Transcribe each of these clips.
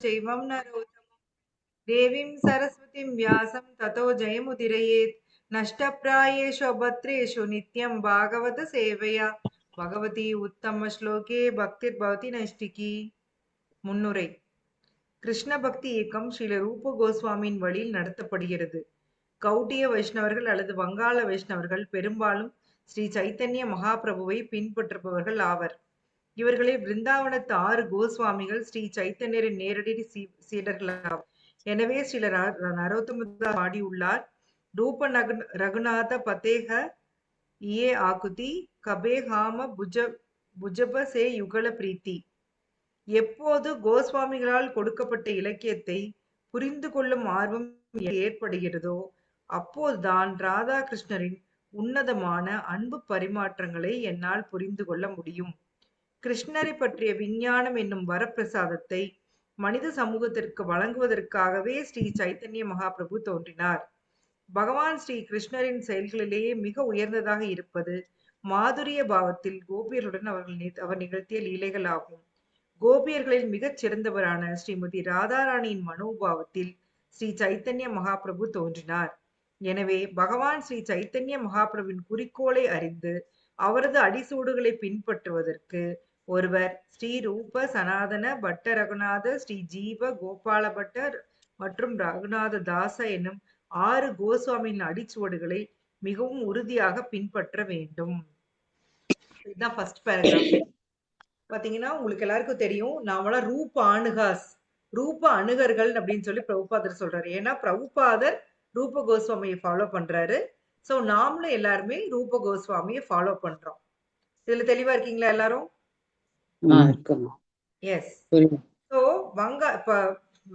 चैवं नरोत्तमं देवीं सरस्वतीं व्यासं ततो जयमुदीरयेत् नष्टप्रायेषु अभद्रेषु नित्यं भागवत सेवया भगवती उत्तमश्लोके भक्तिर्भवति नैष्टिकी முன்னுரை கிருஷ்ண பக்தி இயக்கம் ஸ்ரீல ரூப கோஸ்வாமியின் வழியில் நடத்தப்படுகிறது. கௌட்டிய வைஷ்ணவர்கள் அல்லது வங்காள வைஷ்ணவர்கள் பெரும்பாலும் ஸ்ரீ சைத்தன்ய மகாபிரபுவை பின்பற்றுபவர்கள் ஆவர். இவர்களில் பிருந்தாவனத்து 6 கோஸ்வாமிகள் ஸ்ரீ சைத்தன்யரின் நேரடி சீடர்கள் ஆவர். எனவே ஸ்ரீல நரோத்தமதாஸ் பாடியுள்ளார், ரூப ரகுநாத பதேக இயே ஆகுதி கபே ஹாம புஜப சே யுகல பிரீத்தி. எப்போது கோஸ்வாமிகளால் கொடுக்கப்பட்ட இலக்கியத்தை புரிந்து கொள்ளும் ஆர்வம் ஏற்படுகிறதோ அப்போதுதான் ராதாகிருஷ்ணரின் உன்னதமான அன்பு பரிமாற்றங்களை என்னால் புரிந்து கொள்ள முடியும். கிருஷ்ணரை பற்றிய விஞ்ஞானம் என்னும் வரப்பிரசாதத்தை மனித சமூகத்திற்கு வழங்குவதற்காகவே ஸ்ரீ சைத்தன்ய மகாபிரபு தோன்றினார். பகவான் ஸ்ரீ கிருஷ்ணரின் செயல்களிலேயே மிக உயர்ந்ததாக இருப்பது மாதுரிய பாவத்தில் கோபியருடன் அவர் நிகழ்த்திய லீலைகள் ஆகும். கோபியர்களில் மிகச் சிறந்தவரான ஸ்ரீமதி ராதாராணியின் மனோபாவத்தில் ஸ்ரீ சைத்தன்ய மகாபிரபு தோன்றினார். எனவே பகவான் ஸ்ரீ சைத்தன்ய மகாபிரபுவின் குறிக்கோளை அறிந்து அவரது அடிசூடுகளை பின்பற்றுவதற்கு ஒருவர் ஸ்ரீ ரூப சனாதன பட்ட ரகுநாத, ஸ்ரீ ஜீவ கோபால பட்டர் மற்றும் ரகுநாத தாச என்னும் 6 கோஸ்வாமியின் அடிச்சுவடுகளை மிகவும் உறுதியாக பின்பற்ற வேண்டும். இதுதான் ஃபர்ஸ்ட் பேராகிராஃப். பாத்தீங்கன்னா உங்களுக்கு எல்லாருக்கும் தெரியும், நாமெல்லாம் ரூப அணுகர்கள் அப்படின்னு சொல்லி பிரபுபாதர் சொல்றாரு. ஏன்னா பிரபுபாதர் ரூப கோஸ்வாமியை ஃபாலோ பண்றாரு. சோ நாமளும் எல்லாருமே ரூப கோஸ்வாமியை ஃபாலோ பண்றோம். இதுல தெளிவா இருக்கீங்களா எல்லாரும்? எஸ். சோ இப்ப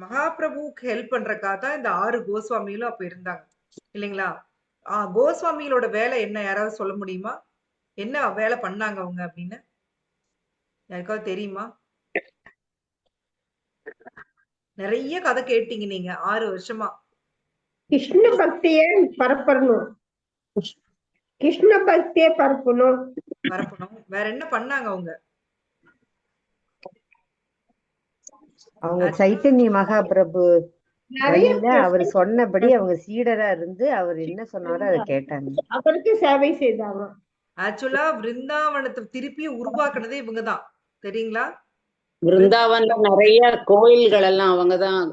மகாபிரபுக்கு ஹெல்ப் பண்றதுக்காக தான் இந்த 6 கோஸ்வாமிகளும் அப்ப இருந்தாங்க இல்லைங்களா? கோஸ்வாமிகளோட வேலை என்ன, யாராவது சொல்ல முடியுமா? என்ன வேலை பண்ணாங்க அவங்க அப்படின்னு யாருக்காவது தெரியுமா? நிறைய கதை கேட்டீங்க நீங்க 6 வருஷமா. கிருஷ்ண பக்தியை பரப்பணும். கிருஷ்ண பக்தியை பரப்பணும். வேற என்ன பண்ணாங்க அவங்க? அவங்க சைத்தன்ய மகாபிரபு அவர் சொன்னபடி அவங்க சீடரா இருந்து அவர் என்ன சொன்னாரோ அதை கேட்டாங்க, அவருக்கு சேவை செய்தாங்க. ஆக்சுவலா பிருந்தாவனத்தை திருப்பி உருவாக்குனதே இவங்கதான், தெரியுங்களா? பிருந்தாவன்ல நிறைய கோயில்கள் எல்லாம் அவங்கதான்.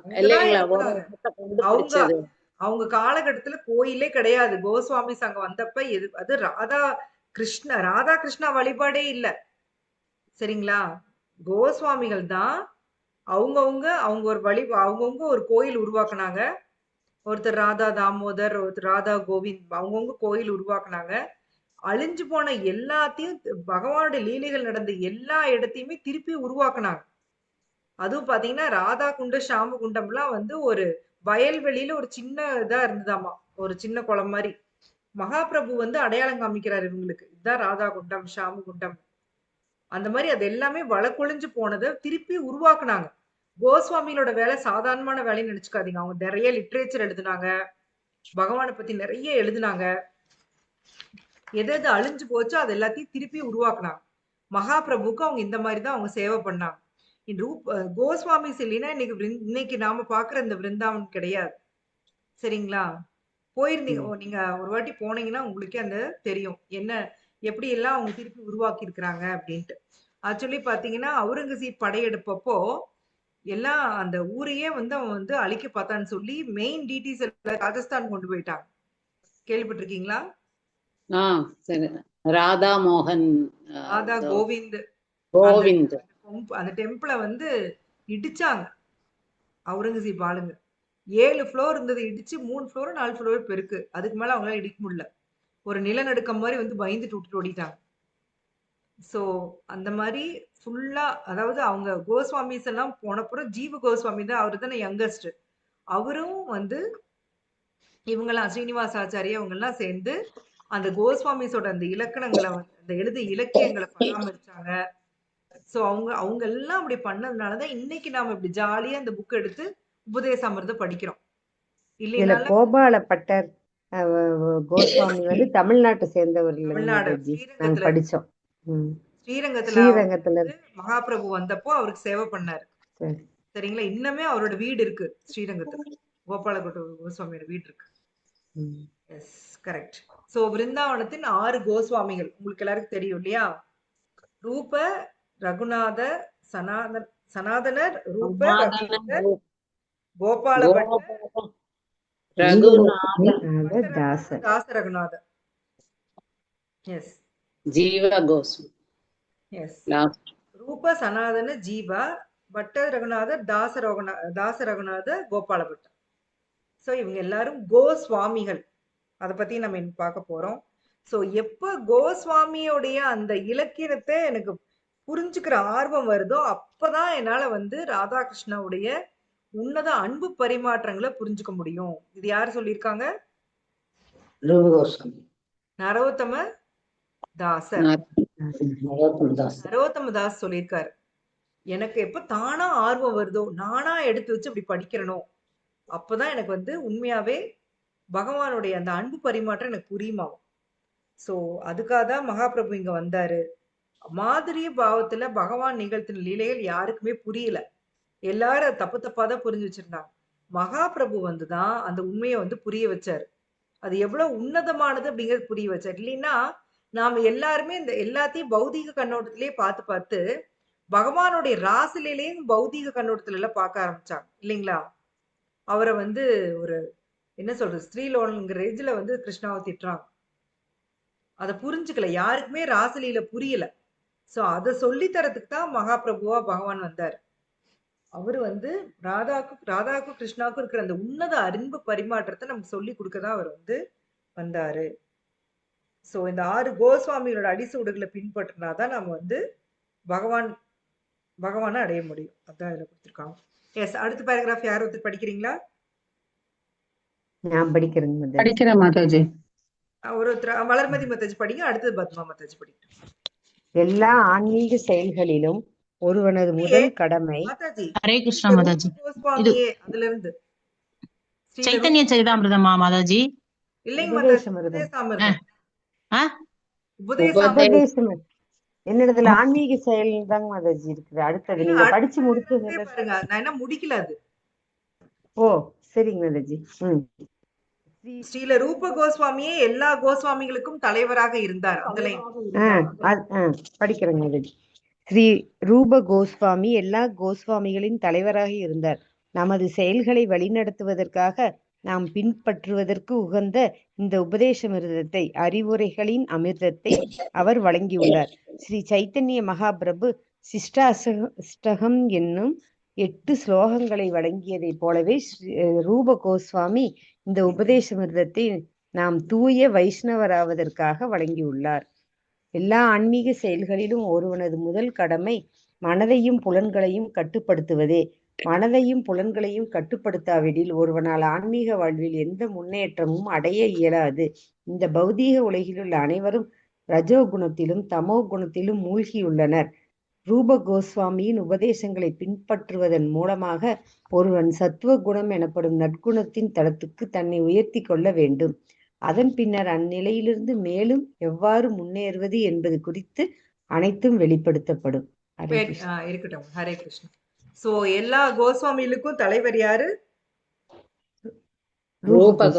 அவங்க காலகட்டத்துல கோயிலே கிடையாது. கோஸ்வாமி சங்கம் வந்தப்ப அது ராதா கிருஷ்ணா வழிபாடே இல்ல, சரிங்களா? கோஸ்வாமிகள் தான் அவங்க ஒரு கோயில் உருவாக்குனாங்க. ஒருத்தர் ராதா தாமோதர், ஒருத்தர் ராதா கோவிந்த், அவங்கவுங்க கோயில் உருவாக்குனாங்க. அழிஞ்சு போன எல்லாத்தையும், பகவானுடைய லீலைகள் நடந்த எல்லா இடத்தையுமே திருப்பி உருவாக்குனாங்க. அதுவும் பாத்தீங்கன்னா ராதா குண்ட ஷாம குண்டம்லாம் ஒரு வயல்வெளியில ஒரு சின்ன இதா இருந்ததாமா, ஒரு சின்ன குளம் மாதிரி. மகாபிரபு அடையாளம் காமிக்கிறார் இவங்களுக்கு, இதுதான் ராதா குண்டம் ஷாம குண்டம். அந்த மாதிரி அது எல்லாமே வழக்கொழிஞ்சு போனதை திருப்பி உருவாக்குனாங்க. கோஸ்வாமிகளோட வேலை சாதாரணமான வேலைன்னு நினைச்சுக்காதீங்க. அவங்க நிறைய லிட்ரேச்சர் எழுதுனாங்க, பகவானை பத்தி நிறைய எழுதுனாங்க. எது அழிஞ்சு போச்சோ அது எல்லாத்தையும் திருப்பி உருவாக்குனாங்க. மகாபிரபுக்கு அவங்க இந்த மாதிரிதான் அவங்க சேவை பண்ணாங்க. கோஸ்வாமி இல்லைன்னா இன்னைக்கு நாம பாக்குற இந்த பிருந்தாவன் கிடையாது, சரிங்களா? போயிருந்தீங்க நீங்க ஒரு வாட்டி போனீங்கன்னா உங்களுக்கே அந்த தெரியும் என்ன எப்படி எல்லாம் அவங்க திருப்பி உருவாக்கி இருக்கிறாங்க அப்படின்ட்டு. ஆக்சுவலி பாத்தீங்கன்னா அவுரங்கசீப் படையெடுப்பப்போ எல்லாம் அந்த ஊரையே அவன் அழிக்க பார்த்தான்னு சொல்லி மெயின் டிடிஸ் ராஜஸ்தான் கொண்டு போயிட்டாங்க. கேள்விப்பட்டிருக்கீங்களா? ராதா மோகன், ராதா கோவிந்த் அந்த டெம்பிளை இடிச்சாங்க அவுரங்கசீப் ஆளுங்க. 7 ஃப்ளோர் இருந்தது, இடிச்சு 3 ஃப்ளோர் 4 ஃப்ளோர் பெருக்கு. அதுக்கு மேல அவங்களால இடிக்க முடியல. ஒரு நிலநடுக்கம் மாதிரி பயந்துட்டு விட்டுட்டு ஓடிட்டாங்க. சோ அந்த மாதிரி ஃபுல்லா, அதாவது அவங்க கோஸ்வாமிஸ் எல்லாம் போனப்புறம் ஜீவ கோஸ்வாமி தான், அவரு தானே யங்கஸ்ட். அவரும் இவங்கெல்லாம் ஸ்ரீனிவாசாச்சாரியா அவங்க எல்லாம் சேர்ந்து அந்த கோஸ்வாமிஸோட அந்த இலக்கணங்களை அந்த எழுதிய இலக்கியங்களை பராமரிச்சாங்க. சோ அவங்க எல்லாம் அப்படி பண்ணதுனாலதான் இன்னைக்கு நாம இப்படி ஜாலியா இந்த புக் எடுத்து உபதேசாமிர்தம் படிக்கிறோம் இல்லையா? கோபால பட்டர் கோஸ்வாமி தமிழ்நாட்டை சேர்ந்தவர்கள் படிச்சோம். ஸ்ரீரங்கத்துல மகாபிரபு வந்தப்போ அவருக்கு சேவை பண்ணாரு, சரிங்களா? இன்னுமே அவரோட வீடு இருக்கு ஸ்ரீரங்கத்துல. கோபாலகுரு கோஸ்வாமியோட வீடு இருக்கு. ம். Yes, correct. சோ விருந்தாவனத்தின் 6 கோஸ்வாமிகள் உங்களுக்கு எல்லாருக்கும் தெரியும் இல்லையா? ரூப, ரகுநாத, சனாதனர், ரூப, ரகுநாதர், கோபால பட்டர், ரகுநாதன், அது தாசர். தாச ரகுநாதர். எஸ் ஜீவ கோஸ்வாமி எஸ். லாஸ்ட். ரூப, சனாதன, ஜீவா, பட்டர் ரகுநாதர், தாச ரகுநாதர், கோபால பட்டர். ஸோ இவங்க எல்லாரும் கோஸ்வாமிகள். அதை பத்தி நம்ம இன்னைக்கு பார்க்க போறோம். ஸோ எப்ப கோஸ்வாமியோடைய அந்த இலக்கியத்தை எனக்கு புரிஞ்சுக்கிற ஆர்வம் வருதோ அப்பதான் என்னால வந்து ராதாகிருஷ்ணாவுடைய உன்னத அன்பு பரிமாற்றங்களை புரிஞ்சுக்க முடியும். இது யார் சொல்லியிருக்காங்க? ரூப கோஸ்வாமி, நரோத்தம தாசர். நரோத்தம தாஸ். நரோத்தம தாஸ் சொல்லியிருக்காரு, எனக்கு எப்ப தானா ஆர்வம் வருதோ நானா எடுத்து வச்சு அப்படி படிக்கிறனோ அப்பதான் எனக்கு வந்து உண்மையாவே பகவானுடைய அந்த அன்பு பரிமாற்றம் எனக்கு புரியுமாவும். சோ அதுக்காக தான் மகாபிரபு இங்க வந்தாரு. மாதிரிய பாவத்துல பகவான் நிகழ்த்தின லீலைகள் யாருக்குமே புரியல. எல்லாரும் அது தப்பு தப்பா தான் புரிஞ்சு வச்சிருந்தாங்க. மகாபிரபு வந்துதான் அந்த உண்மையை வந்து புரிய வச்சாரு. அது எவ்வளவு உன்னதமானது அப்படிங்கிறது புரிய வச்சாரு. இல்லைன்னா நாம எல்லாருமே இந்த எல்லாத்தையும் பௌதீக கண்ணோட்டத்திலேயே பார்த்து பார்த்து பகவானுடைய ராசிலையும் பௌதீக கண்ணோட்டத்துல எல்லாம் பார்க்க ஆரம்பிச்சாங்க இல்லைங்களா? அவரை வந்து ஒரு என்ன சொல்றது, ஸ்ரீலோன்ங்கிற ரேஞ்சில வந்து கிருஷ்ணாவை திட்டுறாங்க. அதை புரிஞ்சுக்கல, யாருக்குமே ராசலீல புரியல. சோ அதை சொல்லி தரத்துக்கு தான் மகாபிரபுவா பகவான் வந்தார். அவரு வந்து ராதாக்கும் கிருஷ்ணாவுக்கும் இருக்கிற அந்த உன்னத அன்பு பரிமாற்றத்தை நமக்கு சொல்லி கொடுக்கதான் அவர் வந்து வந்தாரு. சோ இந்த 6 கோஸ்வாமிகளோட அடிசூடுகளை பின்பற்றினாதான் நம்ம வந்து பகவானை அடைய முடியும். அதான் இதுல கொடுத்துருக்காங்க. எஸ், அடுத்த பேராகிராஃப் யார் ஒருத்தர் படிக்கிறீங்களா? நான் படிக்கிறேங்க. படிக்கிறேன் மாதாஜி. ஒருத்தர் வளர்மதி மத்தாஜி படிங்க, அடுத்தது பத்மா மத்தாஜி படிங்க. எல்லா ஆன்மீக செயல்களிலும் ஒருவனது முதல் கடமை. மாதாஜி, ஹரே கிருஷ்ணா மாதாஜி. கோஸ்வாமியே அதுல இருந்து சைத்தன்ய சரிதாமிருதமா மாதாஜி? இல்லைங்க மாதாஜி, உபதேசமிருதம். உபதேசாமிர்தம். ஆ? உபதேசாமிர்தம். உபதேசம் என்னிடத்துல ஆன்மீக செயல் தாங்க மாதாஜி இருக்குது. அடுத்தது நீங்க படிச்சு முடிச்சது. பாருங்க, நான் என்ன முடிக்கல அது. ஓ சரிங்க மாதாஜி. ஸ்ரீல ரூப கோஸ்வாமியே எல்லா கோஸ்வாமிகளுக்கும் தலைவராக இருந்தார். அந்த லைன் படிக்கிறேங்க மாதாஜி. ஸ்ரீ ரூப கோஸ்வாமி எல்லா கோஸ்வாமிகளின் தலைவராக இருந்தார். நமது செயல்களை வழிநடத்துவதற்காக நாம் பின்பற்றுவதற்கு உகந்த இந்த உபதேசமிர்தத்தை, அறிவுரைகளின் அமிர்தத்தை அவர் வழங்கியுள்ளார். ஸ்ரீ சைத்தன்ய மகாபிரபு சிஷ்டாஷ்டகம் என்னும் 8 ஸ்லோகங்களை வழங்கியதை போலவே ரூப கோஸ்வாமி இந்த உபதேசமிர்தத்தை நாம் தூய வைஷ்ணவராவதற்காக வழங்கியுள்ளார். எல்லா ஆன்மீக செயல்களிலும் ஒருவனது முதல் கடமை மனதையும் புலன்களையும் கட்டுப்படுத்துவதே. மனதையும் புலன்களையும் கட்டுப்படுத்தாவிடில் ஒருவனால் ஆன்மீக வாழ்வில் எந்த முன்னேற்றமும் அடைய இயலாது. இந்த பௌதீக உலகில் உள்ள அனைவரும் ரஜோ குணத்திலும் தமோ குணத்திலும் மூழ்கியுள்ளனர். ரூப கோஸ்வாமியின் உபதேசங்களை பின்பற்றுவதன் மூலமாக ஒருவன் சத்துவ குணம் எனப்படும் நற்குணத்தின் தளத்துக்கு தன்னை உயர்த்தி கொள்ள வேண்டும். அதன் பின்னர் அந்நிலையிலிருந்து மேலும் எவ்வாறு முன்னேறுவது என்பது குறித்து அனைத்தும் வெளிப்படுத்தப்படும். இருக்கட்டும். ஹரே கிருஷ்ணா. சோ எல்லா கோஸ்வாமிகளுக்கும் தலைவர் யாரு? ரூப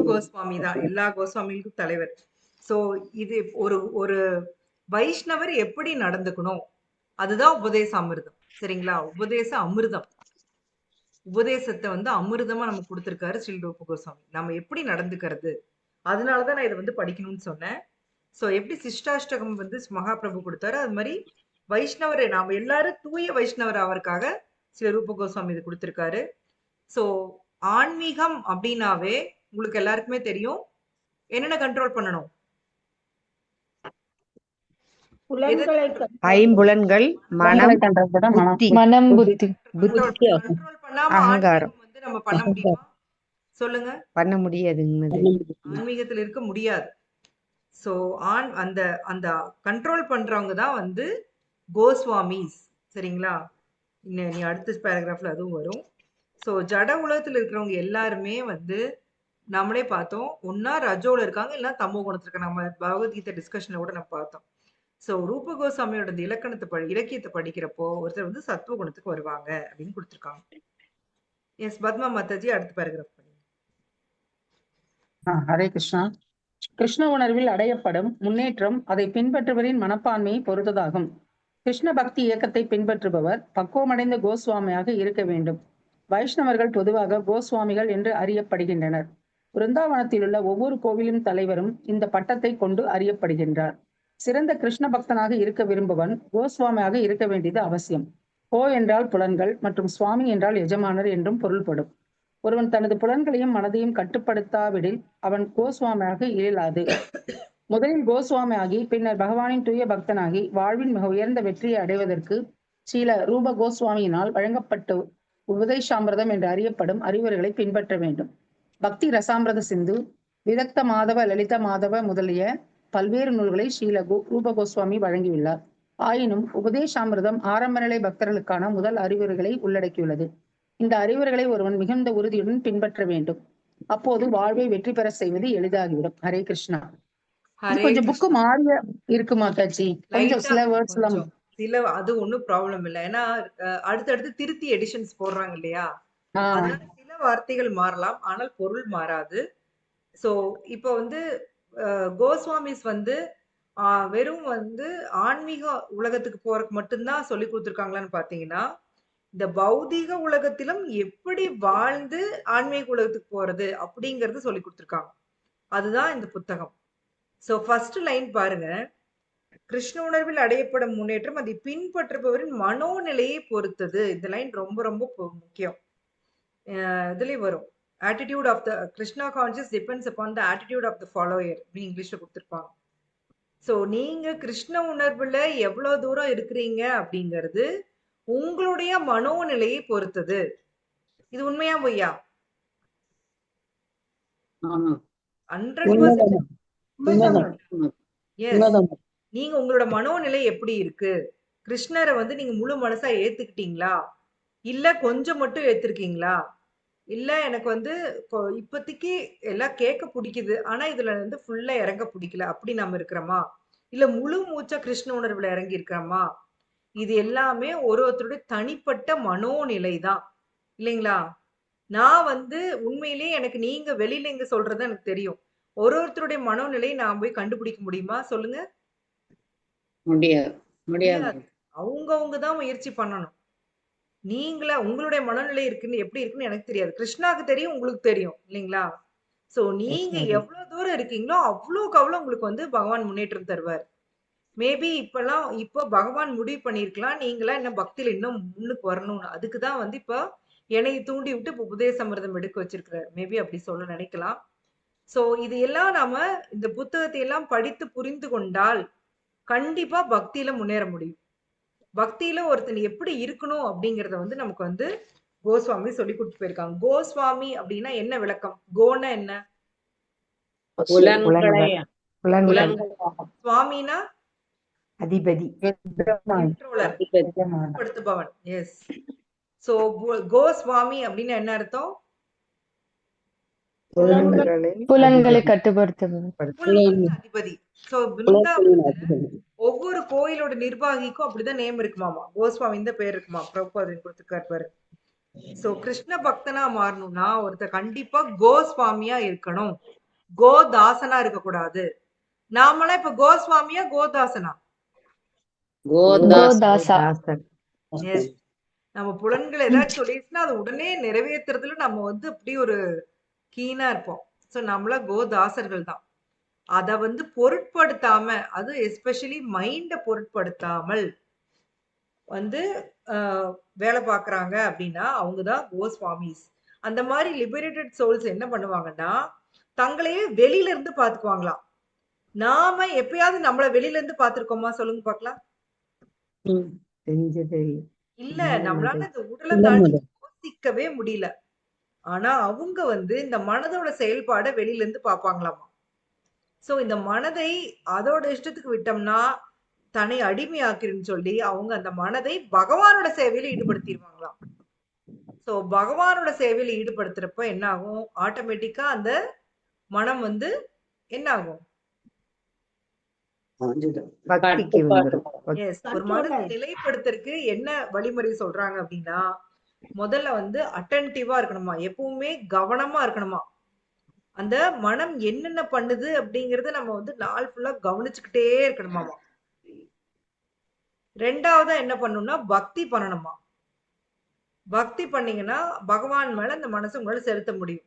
கோஸ்வாமி தான் எல்லா கோஸ்வாமிகளுக்கும் தலைவர். சோ இது ஒரு வைஷ்ணவர் எப்படி நடந்துக்கணும், அதுதான் உபதேச அமிர்தம். சரிங்களா? உபதேச அமிர்தம், உபதேசத்தை வந்து அமிர்தமா நமக்கு கொடுத்திருக்காரு ஸ்ரீ ரூப கோஸ்வாமி. நம்ம எப்படி நடந்துக்கிறது, அதனாலதான் நான் இதை வந்து படிக்கணும்னு சொன்னேன். சோ எப்படி சிஷ்டாஷ்டகம் வந்து மகாபிரபு கொடுத்தாரு, அது மாதிரி வைஷ்ணவரை நாம எல்லாரும் தூய வைஷ்ணவர் அவருக்காக ஸ்ரீ ரூப கோஸ்வாமி இது கொடுத்திருக்காரு. சோ ஆன்மீகம் அப்படின்னாவே உங்களுக்கு எல்லாருக்குமே தெரியும், என்னென்ன கண்ட்ரோல் பண்ணணும்? ஐம்புலன்கள், மனம், புத்தி, அகங்காரம். வந்து நம்ம பண்ண முடியுமா? சொல்லுங்க. பண்ண முடியாதுங்க. ஆன்மீகத்துல இருக்க முடியாது. சோ அந்த அந்த கண்ட்ரோல் பண்றவங்க தான் வந்து கோஸ்வாமிஸ். சரிங்களா? நீ அடுத்த பேராகிராஃப்ல அதுவும் வரும். சோ ஜட உலகத்துல இருக்கிறவங்க எல்லாருமே வந்து நம்மளே பார்த்தோம், ஒன்னா ரஜோல இருக்காங்க, இல்ல தமோ குணத்துல இருக்காங்க. நம்ம பகவத்கீதை டிஸ்கஷன்ல கூட நம்ம பார்த்தோம். சோ ரூப கோஸ்வாமியோட இந்த இலக்கியத்தை படிக்கிறப்போ ஒருத்தர் வந்து சத்துவ குணத்துக்கு வருவாங்க அப்படின்னு கொடுத்திருக்காங்க. எஸ் பத்மா மாதாஜி, அடுத்த பேராகிராஃப் பண்ணுங்க. ஹரே கிருஷ்ணா. கிருஷ்ண உணர்வில் அடையப்படும் முன்னேற்றம் அதை பின்பற்றுவரின் மனப்பான்மையை பொறுத்ததாகும். கிருஷ்ண பக்தி இயக்கத்தை பின்பற்றுபவர் பக்குவமடைந்த கோஸ்வாமியாக இருக்க வேண்டும். வைஷ்ணவர்கள் பொதுவாக கோஸ்வாமிகள் என்று அறியப்படுகின்றனர். பிருந்தாவனத்தில் உள்ள ஒவ்வொரு கோவிலும் தலைவரும் இந்த பட்டத்தை கொண்டு அறியப்படுகின்றார். சிறந்த கிருஷ்ண பக்தனாக இருக்க விரும்புவன் கோஸ்வாமியாக இருக்க வேண்டியது அவசியம். கோ என்றால் புலன்கள் மற்றும் சுவாமி என்றால் எஜமானர் என்றும் பொருள்படும். ஒருவன் தனது புலன்களையும் மனதையும் கட்டுப்படுத்தாவிடில் அவன் கோஸ்வாமியாக இயலாது. முதலில் கோஸ்வாமி ஆகி பின்னர் பகவானின் தூய பக்தனாகி வாழ்வின் மிக உயர்ந்த வெற்றியை அடைவதற்கு ஸ்ரீல ரூப கோஸ்வாமியினால் வழங்கப்பட்ட உபதேசாமிரதம் என்று அறியப்படும் அறிவுரைகளை பின்பற்ற வேண்டும். பக்தி ரசாமிரத சிந்து, விதக்த மாதவ, லலித மாதவ முதலிய பல்வேறு நூல்களை ஸ்ரீல ரூப கோஸ்வாமி வழங்கியுள்ளார். ஆயினும் உபதேசாமிரதம் ஆரம்ப நிலை பக்தர்களுக்கான முதல் அறிவுரைகளை உள்ளடக்கியுள்ளது. இந்த அறிவுரைகளை ஒருவன் மிகுந்த உறுதியுடன் பின்பற்ற வேண்டும். அப்போது வாழ்வை வெற்றி பெற செய்வது எளிதாகிவிடும். ஹரே கிருஷ்ணா. கொஞ்சம் புக்கு மாறிய இருக்கு மாதாஜி, கொஞ்சம் சில வேர்ட்ஸ் எல்லாம் சில அது ஒன்னும் ப்ராப்ளம் இல்ல. ஏன்னா அடுத்தடுத்து திருத்தி எடிஷன்ஸ் போடுறாங்க இல்லையா, அதனால சில வார்த்தைகள் மாறலாம், ஆனால் பொருள் மாறாது. சோ இப்ப வந்து கோஸ்வாமிஸ் வந்து வெறும் வந்து ஆன்மீக உலகத்துக்கு போறதுக்கு மட்டும்தான் சொல்லி கொடுத்துருக்காங்களான்னு பாத்தீங்கன்னா, இந்த பௌதீக உலகத்திலும் எப்படி வாழ்ந்து ஆன்மீக உலகத்துக்கு போறது அப்படிங்கறது சொல்லி கொடுத்துருக்காங்க. அதுதான் இந்த புத்தகம். சோ ஃபர்ஸ்ட் லைன் பாருங்க, கிருஷ்ண உணர்வில் அடையப்படும் முன்னேற்றம் அதை பின்பற்றுபவரின் மனோநிலையை பொறுத்தது. இந்த லைன் ரொம்ப ரொம்ப முக்கியம். இதுலயும் வரும், attitude of the Krishna conscious depends upon the attitude of the follower அப்படின்னு இங்கிலீஷ்ல கொடுத்திருப்பாங்க. சோ நீங்க கிருஷ்ண உணர்வுல எவ்வளவு தூரம் இருக்கிறீங்க அப்படிங்கிறது உங்களுடைய மனோநிலையை பொறுத்தது. இது உண்மையா பொய்யா? 100%. நீங்க உங்களோட மனோநிலை எப்படி இருக்கு? கிருஷ்ணரை வந்து நீங்க முழு மனசா ஏத்துக்கிட்டீங்களா, இல்ல கொஞ்சம் மட்டும் ஏத்திருக்கீங்களா, இல்ல எனக்கு வந்து இப்போதைக்கு எல்லாம் கேட்க பிடிக்குது ஆனா இதுல வந்து ஃபுல்லா இறங்க பிடிக்கல அப்படி நம்ம இருக்கிறோமா, இல்ல முழு மூச்சா கிருஷ்ண உணர்வுல இறங்கி இருக்கிறோமா? இது எல்லாமே ஒருத்தருடைய தனிப்பட்ட மனோநிலை தான் இல்லைங்களா? நான் வந்து உண்மையிலேயே எனக்கு நீங்க வெளியில எங்க சொல்றது எனக்கு தெரியும். ஒருத்தருடைய மனோநிலை நான் போய் கண்டுபிடிக்க முடியுமா சொல்லுங்க? முடியாது. அவங்கவுங்க தான் முயற்சி பண்ணணும். நீங்களா உங்களுடைய மனநிலை இருக்குன்னு எப்படி இருக்குன்னு எனக்கு தெரியாது, கிருஷ்ணாக்கு தெரியும், உங்களுக்கு தெரியும் இல்லைங்களா? சோ நீங்க எவ்வளவு தூரம் இருக்கீங்களோ அவ்வளவுக்கு அவ்வளவு உங்களுக்கு வந்து பகவான் முன்னேற்றம் தருவார். மேபி இப்போ பகவான் முடிவு பண்ணிருக்கலாம் நீங்களா இன்னும் பக்தியில இன்னும் முன்னுக்கு வரணும்னு. அதுக்குதான் வந்து இப்போ என்னை தூண்டி விட்டு இப்போ உபதேசமிரதம் எடுக்க வச்சிருக்கிறார். மேபி அப்படி சொல்ல நினைக்கலாம். சோ இது எல்லாம் நாம இந்த புத்தகத்தை எல்லாம் படித்து புரிந்து கொண்டால் கண்டிப்பா பக்தியில முன்னேற முடியும். பக்தியில ஒருத்தன் எப்படி இருக்கணும் அப்படிங்கறத வந்து நமக்கு வந்து கோஸ்வாமி சொல்லி கொடுத்து போயிருக்காங்க. கோஸ்வாமி அப்படின்னா என்ன விளக்கம்? கோனா என்ன? சுவாமினா அதிபதி, கட்டுப்படுத்துபவன். எஸ். சோ கோஸ்வாமி அப்படின்னா என்ன அர்த்தம்? புலன்களை கட்டுப்படுத்துபவன், அதிபதி. சோ ஒவ்வொரு கோயிலோட நிர்வாகிக்கும் அப்படிதான் நேம் இருக்குமாமா, கோஸ்வாமி இந்த பேர் இருக்குமா, பிரபுபாதன் கொடுத்துருக்காரு பாரு. சோ கிருஷ்ண பக்தனா மாறணும்னா ஒருத்தர் கண்டிப்பா கோஸ்வாமியா இருக்கணும், கோதாசனா இருக்க கூடாது. நாமெல்லாம் இப்ப கோஸ்வாமியா கோதாசனா? நம்ம புலன்கள் ஏதாச்சும் சொல்லிடுச்சுன்னா அது உடனே நிறைவேற்றுறதுல நம்ம வந்து அப்படி ஒரு கீனா இருப்போம். சோ நம்மள கோதாசர்கள் தான். அத வந்து பொருட்படுத்தாம, அது எஸ்பெஷலி மைண்ட பொருட்படுத்தாமல் வந்து வேலை பார்க்கறாங்க அப்படின்னா அவங்கதான் கோஸ்வாமிஸ். அந்த மாதிரி லிபரேட்டட் சோல்ஸ் என்ன பண்ணுவாங்கன்னா தங்களையே வெளியில இருந்து பாத்துக்குவாங்களாம். நாம எப்பயாவது நம்மள வெளியில இருந்து பாத்துருக்கோமா சொல்லுங்க பாக்கலாம்? இல்ல, நம்மளால இந்த உடலை தாண்டி யோசிக்கவே முடியல. ஆனா அவங்க வந்து இந்த மனதோட செயல்பாட வெளியில இருந்து பாப்பாங்களாமா. சோ இந்த மனதை அதோட இஷ்டத்துக்கு விட்டோம்னா தன்னை அடிமையாக்கிருன்னு சொல்லி அவங்க அந்த மனதை பகவானோட சேவையில ஈடுபடுத்திடுவாங்களாம். சோ பகவானோட சேவையில ஈடுபடுத்துறப்ப என்ன ஆகும்? ஆட்டோமேட்டிக்கா அந்த மனம் வந்து என்ன ஆகும்? பக்திக்கு வந்துரும். எஸ், ஒரு மனதை நிலைப்படுத்துறதுக்கு என்ன வழிமுறை சொல்றாங்க அப்படின்னா, முதல்ல வந்து அட்டென்டிவா இருக்கணுமா, எப்பவுமே கவனமா இருக்கணுமா. அந்த மனம் என்னென்ன பண்ணுது அப்படிங்கறத நம்ம வந்து நாள் ஃபுல்லா கவனிச்சுக்கிட்டே இருக்கணுமாமா. ரெண்டாவதா என்ன பண்ணணும்னா பக்தி பண்ணணுமா. பக்தி பண்ணீங்கன்னா பகவான் மேல அந்த மனசை உங்களால செலுத்த முடியும்.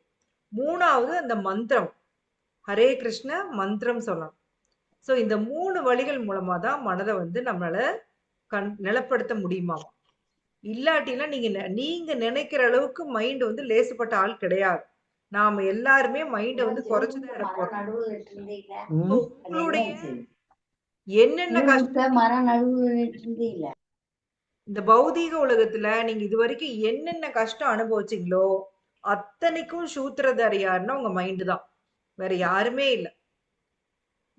மூணாவது அந்த மந்திரம், ஹரே கிருஷ்ண மந்திரம் சொல்லணும். சோ இந்த 3 வழிகள் மூலமா தான் மனதை வந்து நம்மளால நிலப்படுத்த முடியுமாமா. இல்லாட்டினா நீங்க நினைக்கிற அளவுக்கு மைண்ட் வந்து லேசுப்பட்ட ஆள் கிடையாது. நாம எல்லாருமே மைண்ட வந்து குறைச்சுதான் எடுப்போம். So, உங்களுடைய என்னென்ன கஷ்டம் இந்த பௌதீக உலகத்துல நீங்க இதுவரைக்கும் என்னென்ன கஷ்டம் அனுபவிச்சீங்களோ அத்தனைக்கும் சூத்திரதாரி யாருன்னா உங்க மைண்டு தான், வேற யாருமே இல்ல.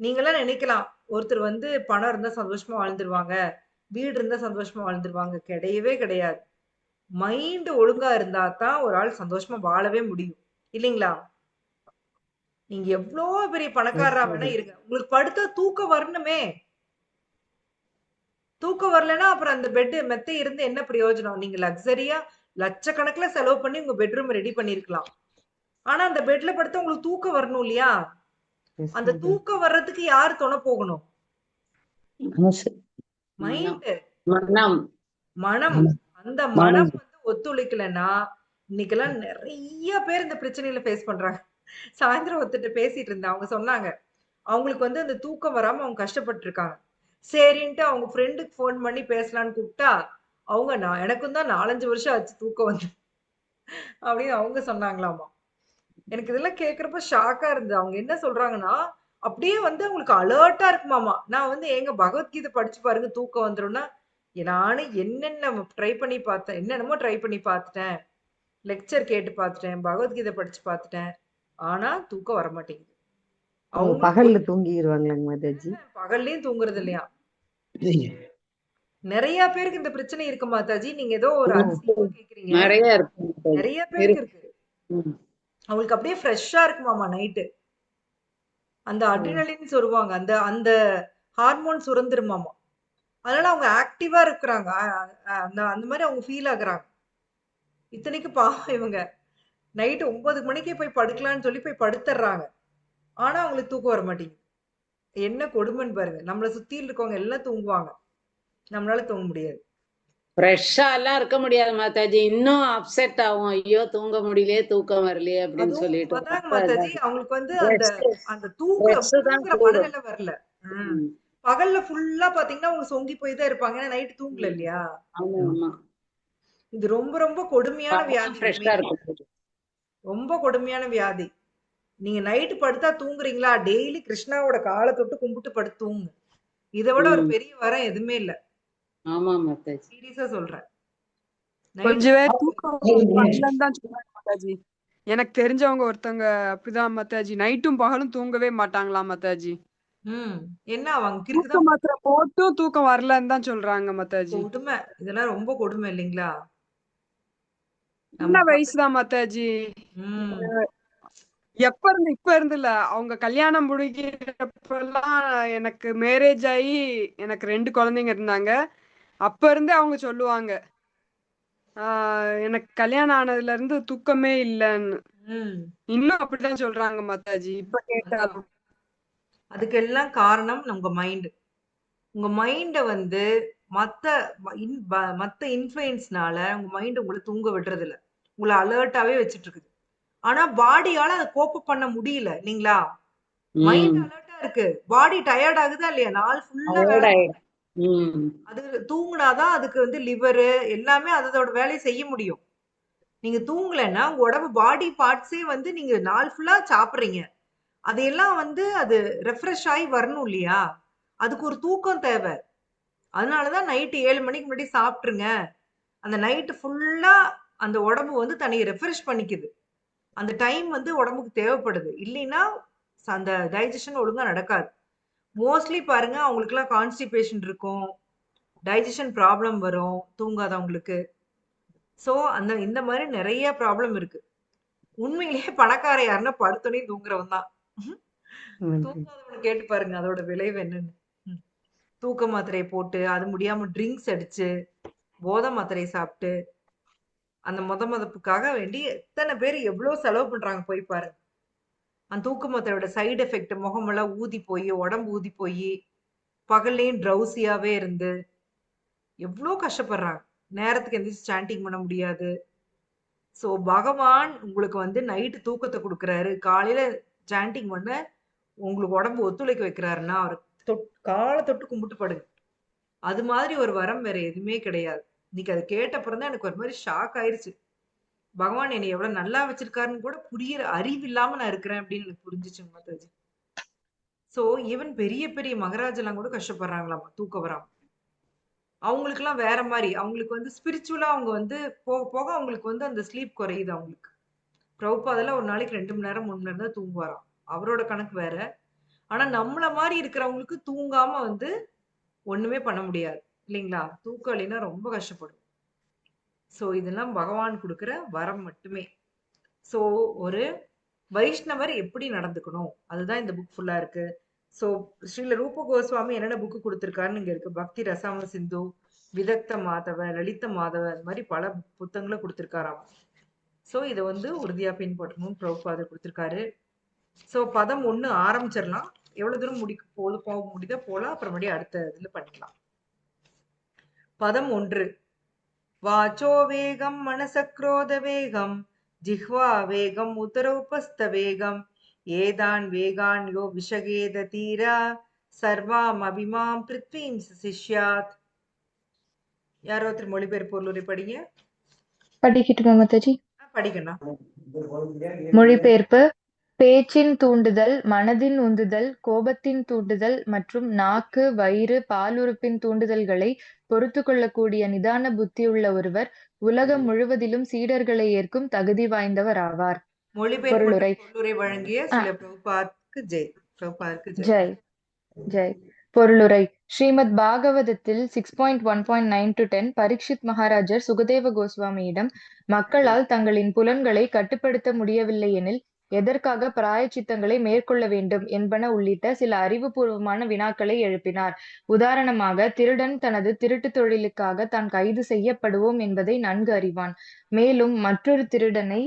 நீங்களாம் நினைக்கலாம் ஒருத்தர் வந்து பணம் இருந்தா சந்தோஷமா வாழ்ந்துருவாங்க, வீடு இருந்தா சந்தோஷமா வாழ்ந்துருவாங்க. கிடையவே கிடையாது. மைண்ட் ஒழுங்கா இருந்தா தான் ஒரு ஆள் சந்தோஷமா வாழவே முடியும், இல்லைங்களா? நீங்க எவ்வளவு பெரிய பணக்காரரா வேணா இருங்க, உங்களுக்கு படுத்தா தூக்கம் வரணுமே. தூக்கம் வரலன்னா அப்புறம் அந்த பெட் மெத்தை இருந்து என்ன பிரயோஜனம்? நீங்க லக்ஸரியா லட்சக்கணக்குல செலவு பண்ணி உங்க பெட்ரூம் ரெடி பண்ணிருக்கலாம். ஆனா அந்த பெட்ல படுத்தா உங்களுக்கு தூக்கம் வரணும் இல்லையா? அந்த தூக்கம் வர்றதுக்கு யார் துணை போகணும்? மைண்ட், மனம். அந்த மனம் வந்து ஒத்துழைக்கலன்னா இன்னைக்கெல்லாம் நிறைய பேர் இந்த பிரச்சனையில ஃபேஸ் பண்றாங்க. சாயந்தரம் ஒருத்தட்ட பேசிட்டு இருந்தேன், அவங்க சொன்னாங்க அவங்களுக்கு வந்து அந்த தூக்கம் வராம அவங்க கஷ்டப்பட்டு இருக்காங்க. சரின்ட்டு அவங்க ஃப்ரெண்டுக்கு ஃபோன் பண்ணி பேசலான்னு கூப்பிட்டா அவங்க எனக்கும் தான் 4-5 வருஷம் ஆச்சு தூக்கம் வந்து அப்படின்னு அவங்க சொன்னாங்களாமா. எனக்கு இதெல்லாம் கேக்குறப்ப ஷாக்கா இருந்தது. அவங்க என்ன சொல்றாங்கன்னா அப்படியே வந்து அவங்களுக்கு அலர்ட்டா இருக்குமாமா. நான் வந்து எங்க பகவத்கீதை படிச்சு பாருங்க தூக்கம் வந்துரும்னா, நானும் என்னென்ன ட்ரை பண்ணி பார்த்தேன், என்னென்னமோ ட்ரை பண்ணி பார்த்துட்டேன், லெக்சர் கேட்டு பார்த்துட்டேன், பகவத்கீதை படிச்சு பார்த்துட்டேன், ஆனா தூக்கம் வர மாட்டேங்குது. அவங்க பகல்ல தூங்கிடுவாங்களாங்க மாதாஜி? பகல்லையும் தூங்குறது இல்லையா? நிறைய பேருக்கு இந்த பிரச்சனை இருக்கு மாதாஜி. நீங்க ஏதோ ஒரு அதிசயமா கேக்குறீங்க. நிறைய பேருக்கு இருக்கு. அவங்களுக்கு அப்படியே ஃப்ரெஷ்ஷா இருக்குமாமா நைட்டு. அந்த அட்ரினலின் சொல்லுவாங்க, அந்த அந்த ஹார்மோன் சுரந்துருமாமா. அதனால அவங்க ஆக்டிவா இருக்கிறாங்க. அந்த அந்த மாதிரி அவங்க ஃபீல் ஆகுறாங்க. இத்தனைக்கு பாவம் இவங்க நைட்டு 9 மணிக்கே போய் படுக்கலாம்னு சொல்லி போய் படுத்துறாங்க. ஆனா அவங்களுக்கு தூக்கம் வர மாட்டேங்குது. என்ன கொடுமைன்னு பாருங்க. நம்மள சுத்தியில் இருக்கவங்க எல்லாம் தூங்குவாங்க, நம்மளால தூங்க முடியாது. ஃப்ரெஷ்ஷா எல்லாம் இருக்க முடியாது மாதாஜி, இன்னும் அப்செட் ஆகும். ஐயோ தூங்க முடியலையே, தூக்கம் வரலையே அப்படின்னு சொல்லிட்டு. அதாங்க மாதாஜி, அவங்களுக்கு வந்து அந்த அந்த தூங்குற மனநிலை வரல. பகல்ல ஃபுல்லா பாத்தீங்கன்னா அவங்க சொங்கி போய் தான் இருப்பாங்க, ஏன்னா நைட்டு தூங்கல இல்லையா? இது ரொம்ப ரொம்ப கொடுமையான வியாதி. ரொம்ப கொடுமையான வியாதி. நீங்க நைட்டு படுத்தா தூங்குறீங்களா, டெய்லி கிருஷ்ணாவோட காலை தொட்டு கும்பிட்டு படுத்து தூங்கு. இதை விட ஒரு பெரிய வரம் எதுவுமே இல்ல. ஆமா மாதாஜி, சீரியஸா சொல்றேன். கொஞ்சம் பேர் தூக்கம் வரலன்னு தான் சொல்றாங்க மாதாஜி. எனக்கு தெரிஞ்சவங்க ஒருத்தவங்க அப்படிதான் மாதாஜி, நைட்டும் பகலும் தூங்கவே மாட்டாங்களா மாதாஜி. என்ன அவங்க தூக்க மாத்திரை போட்டும் தூக்கம் வரலன்னு தான் சொல்றாங்க மாதாஜி. கொடுமை, இதெல்லாம் ரொம்ப கொடுமை இல்லைங்களா? சின்ன வயசுதான் மாதாஜி. இப்ப இருந்து இல்ல, அவங்க கல்யாணம் முடிக்கிறப்பெல்லாம் எனக்கு மேரேஜ் ஆகி எனக்கு 2 குழந்தைங்க இருந்தாங்க. அப்ப இருந்து அவங்க சொல்லுவாங்க எனக்கு கல்யாணம் ஆனதுல இருந்து தூக்கமே இல்லன்னு. இன்னும் அப்படிதான் சொல்றாங்க மாதாஜி இப்ப கேட்டாலும். அதுக்கெல்லாம் காரணம் உங்க மைண்ட். உங்க மைண்ட வந்து மத்த இன்ஃபுளுன்ஸ்னால உங்க மைண்ட் உங்களை தூங்க விடுறது இல்ல, உங்களை அலர்ட்டாவே வச்சிட்டு இருக்குது. ஆனா பாடியால அதை கோப் பண்ண முடியல இல்லைங்களா? மைண்ட் அலர்ட்டா இருக்கு, பாடி டயர்ட் ஆகுதா இல்லையா? நாள் ஃபுல்லா அது தூங்குனாதான் அதுக்கு வந்து லிவரு எல்லாமே அதோட வேலையை செய்ய முடியும். நீங்க தூங்கலைன்னா உங்க உடம்பு பாடி பார்ட்ஸே வந்து நீங்க நாள் ஃபுல்லா சாப்பிடுறீங்க, அதையெல்லாம் வந்து அது ரெஃப்ரெஷ் ஆகி வரணும் இல்லையா? அதுக்கு ஒரு தூக்கம் தேவை. அதனாலதான் நைட்டு 7 மணிக்கு முன்னாடி சாப்பிட்டுருங்க. அந்த நைட்டு ஃபுல்லா அந்த உடம்பு வந்து தன்னை ரெஃப்ரெஷ் பண்ணிக்குது. அந்த டைம் வந்து உடம்புக்கு தேவைப்படுது. இல்லைன்னா அந்த டைஜஷன் ஒழுங்கா நடக்காது. மோஸ்ட்லி பாருங்க அவங்களுக்குலாம் கான்ஸ்டிபேஷன் இருக்கும், டைஜஷன் ப்ராப்ளம் வரும் தூங்காதவங்களுக்கு. ஸோ அந்த இந்த மாதிரி நிறைய ப்ராப்ளம் இருக்கு. உண்மையிலேயே பணக்கார யாருன்னா படுத்தோடனே தூங்குறவன் தான். தூங்காதவனை கேட்டு பாருங்க அதோட விளைவு என்னன்னு. தூக்க மாத்திரையை போட்டு அது முடியாம ட்ரிங்க்ஸ் அடிச்சு போதை மாத்திரையை சாப்பிட்டு அந்த மதப்புக்காக வேண்டி எத்தனை பேர் எவ்வளவு செலவு பண்றாங்க போய் பாருங்க. அந்த தூக்க மாத்திரையோட சைடு எஃபெக்ட் முகமெல்லாம் ஊதி போய் உடம்பு ஊதி போய் பகல்லையும் ட்ரௌசியாவே இருந்து எவ்வளோ கஷ்டப்படுறாங்க. நேரத்துக்கு எந்திரிச்சு சாண்டிங் பண்ண முடியாது. ஸோ பகவான் உங்களுக்கு வந்து நைட்டு தூக்கத்தை கொடுக்குறாரு, காலையில சாண்டிங் பண்ண உங்களுக்கு உடம்பு ஒத்துழைக்க வைக்கிறாருன்னா அவர் காலை தொட்டு கும்பிட்டு படுங்க. அது மாதிரி ஒரு வரம் வேற எதுவுமே கிடையாது. இன்னைக்கு அதை கேட்டப்புறம் தான் எனக்கு ஒரு மாதிரி ஷாக் ஆயிருச்சு. பகவான் என்னை எவ்வளவு நல்லா வச்சிருக்காருன்னு கூட புரியுற அறிவு இல்லாம நான் இருக்கிறேன் அப்படின்னு எனக்கு புரிஞ்சிச்சு மாதாஜி. ஸோ ஈவன் பெரிய பெரிய மகராஜ் எல்லாம் கூட கஷ்டப்படுறாங்களாமா தூக்கம் வராம. அவங்களுக்குலாம் வேற மாதிரி அவங்களுக்கு வந்து ஸ்பிரிச்சுவலா அவங்க வந்து போக போக அவங்களுக்கு வந்து அந்த ஸ்லீப் குறையுது அவங்களுக்கு. பிரபுபாதெல்லாம் ஒரு நாளைக்கு 2 மணி நேரம் 3 மணி நேரம் தான் தூங்குவாராம். அவரோட கணக்கு வேற. ஆனா நம்மள மாதிரி இருக்கிறவங்களுக்கு தூங்காம வந்து ஒண்ணுமே பண்ண முடியாது இல்லைங்களா? தூக்கம் இல்லைன்னா ரொம்ப கஷ்டப்படும். ஸோ இதெல்லாம் பகவான் கொடுக்குற வரம் மட்டுமே. ஸோ ஒரு வைஷ்ணவர் எப்படி நடந்துக்கணும் அதுதான் இந்த புக் ஃபுல்லா இருக்கு. ஸோ ஸ்ரீல ரூப கோஸ்வாமி என்னென்ன புக்கு கொடுத்துருக்காருன்னு இங்க இருக்கு. பக்தி ரசாம சிந்து, விதக்த மாதவ, லலித மாதவ, அது மாதிரி பல புத்தகங்களை கொடுத்துருக்காராம். ஸோ இதை வந்து உறுதியா பின்பற்றணும்னு பிரபுபாதர் கொடுத்துருக்காரு. ஸோ பதம் 1 ஆரம்பிச்சிடலாம். எவ்வளவு தூரம் போக முடியுதோ போலாம், அப்புறமேடி அடுத்த இதுல பண்ணிக்கலாம். பதம் 1. வாச்சோ வேகம் மனசக்ரோத வேகம் ஜிஹ்வா வேகம் உதர உபஸ்த வேகம் ஏதான் வேகான் யோ விஷகேத தீரா சர்வாம் அபிமாம் பிருத்வீம் சிஷ்யாத். யாரோ ஒருத்தர் மொழிபெயர்ப்பு பொருளுரை படிங்க. படிக்கட்டுமா மாதாஜி? படிக்கணும். மொழிபெயர்ப்பு. பேச்சின் தூண்டுதல், மனதின் உந்துதல், கோபத்தின் தூண்டுதல் மற்றும் நாக்கு, வயிறு, பாலுறுப்பின் தூண்டுதல்களை பொறுத்து கொள்ளக்கூடிய நிதான புத்தியுள்ள ஒருவர் உலகம் முழுவதிலும் சீடர்களை ஏற்கும் தகுதி வாய்ந்தவர் ஆவார். பொருளுரை. பொருளுரை வழங்கிய சில பிரபுபாத்க்கு ஜெய். பிரபுபாத்க்கு ஜெய். ஜெய். பொருளுரை. ஸ்ரீமத் பாகவதத்தில் 6.1.9-10 பரீட்சித் மகாராஜர் சுகதேவ கோஸ்வாமியிடம் மக்களால் தங்களின் புலன்களை கட்டுப்படுத்த முடியவில்லை எனில் எதற்காக பிராயச்சித்தங்களை மேற்கொள்ள வேண்டும் என்பன உள்ளிட்ட சில அறிவுபூர்வமான வினாக்களை எழுப்பினார். உதாரணமாக, திருடன் தனது திருட்டு தொழிலுக்காக தான் கைது செய்யப்படுவோம் என்பதை நன்கு அறிவான். மேலும் மற்றொரு திருடனை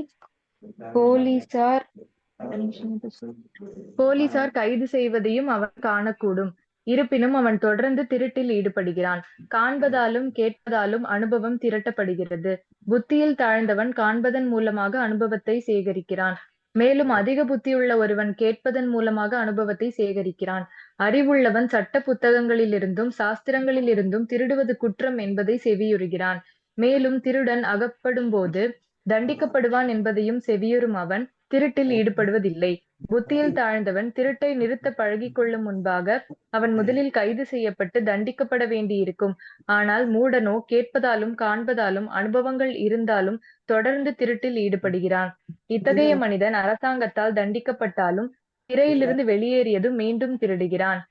போலீசார் கைது செய்வதையும் அவன் காணக்கூடும். இருப்பினும் அவன் தொடர்ந்து திருட்டில் ஈடுபடுகிறான். காண்பதாலும் கேட்பதாலும் அனுபவம் திரட்டப்படுகிறது. புத்தியில் தாழ்ந்தவன் காண்பதன் மூலமாக அனுபவத்தை சேகரிக்கிறான். மேலும் அதிக புத்தியுள்ள ஒருவன் கேட்பதன் மூலமாக அனுபவத்தை சேகரிக்கிறான். அறிவுள்ளவன் சட்ட புத்தகங்களிலிருந்தும் சாஸ்திரங்களிலிருந்தும் திருடுவது குற்றம் என்பதை செவியுறுகிறான். மேலும் திருடன் அகப்படும் போது தண்டிக்கப்படுவான் என்பதையும் செவியுறும் அவன் திருட்டில் ஈடுபடுவதில்லை. புத்தியில் தாழ்ந்தவன் திருட்டை நிறுத்த பழகிக் கொள்ளும் முன்பாக அவன் முதலில் கைது செய்யப்பட்டு தண்டிக்கப்பட வேண்டியிருக்கும். ஆனால் மூடனோ கேட்பதாலும் காண்பதாலும் அனுபவங்கள் இருந்தாலும் தொடர்ந்து திருட்டில் ஈடுபடுகிறான். இத்தகைய மனிதன் அரசாங்கத்தால் தண்டிக்கப்பட்டாலும் சிறையிலிருந்து வெளியேறியதும் மீண்டும் திருடுகிறான்.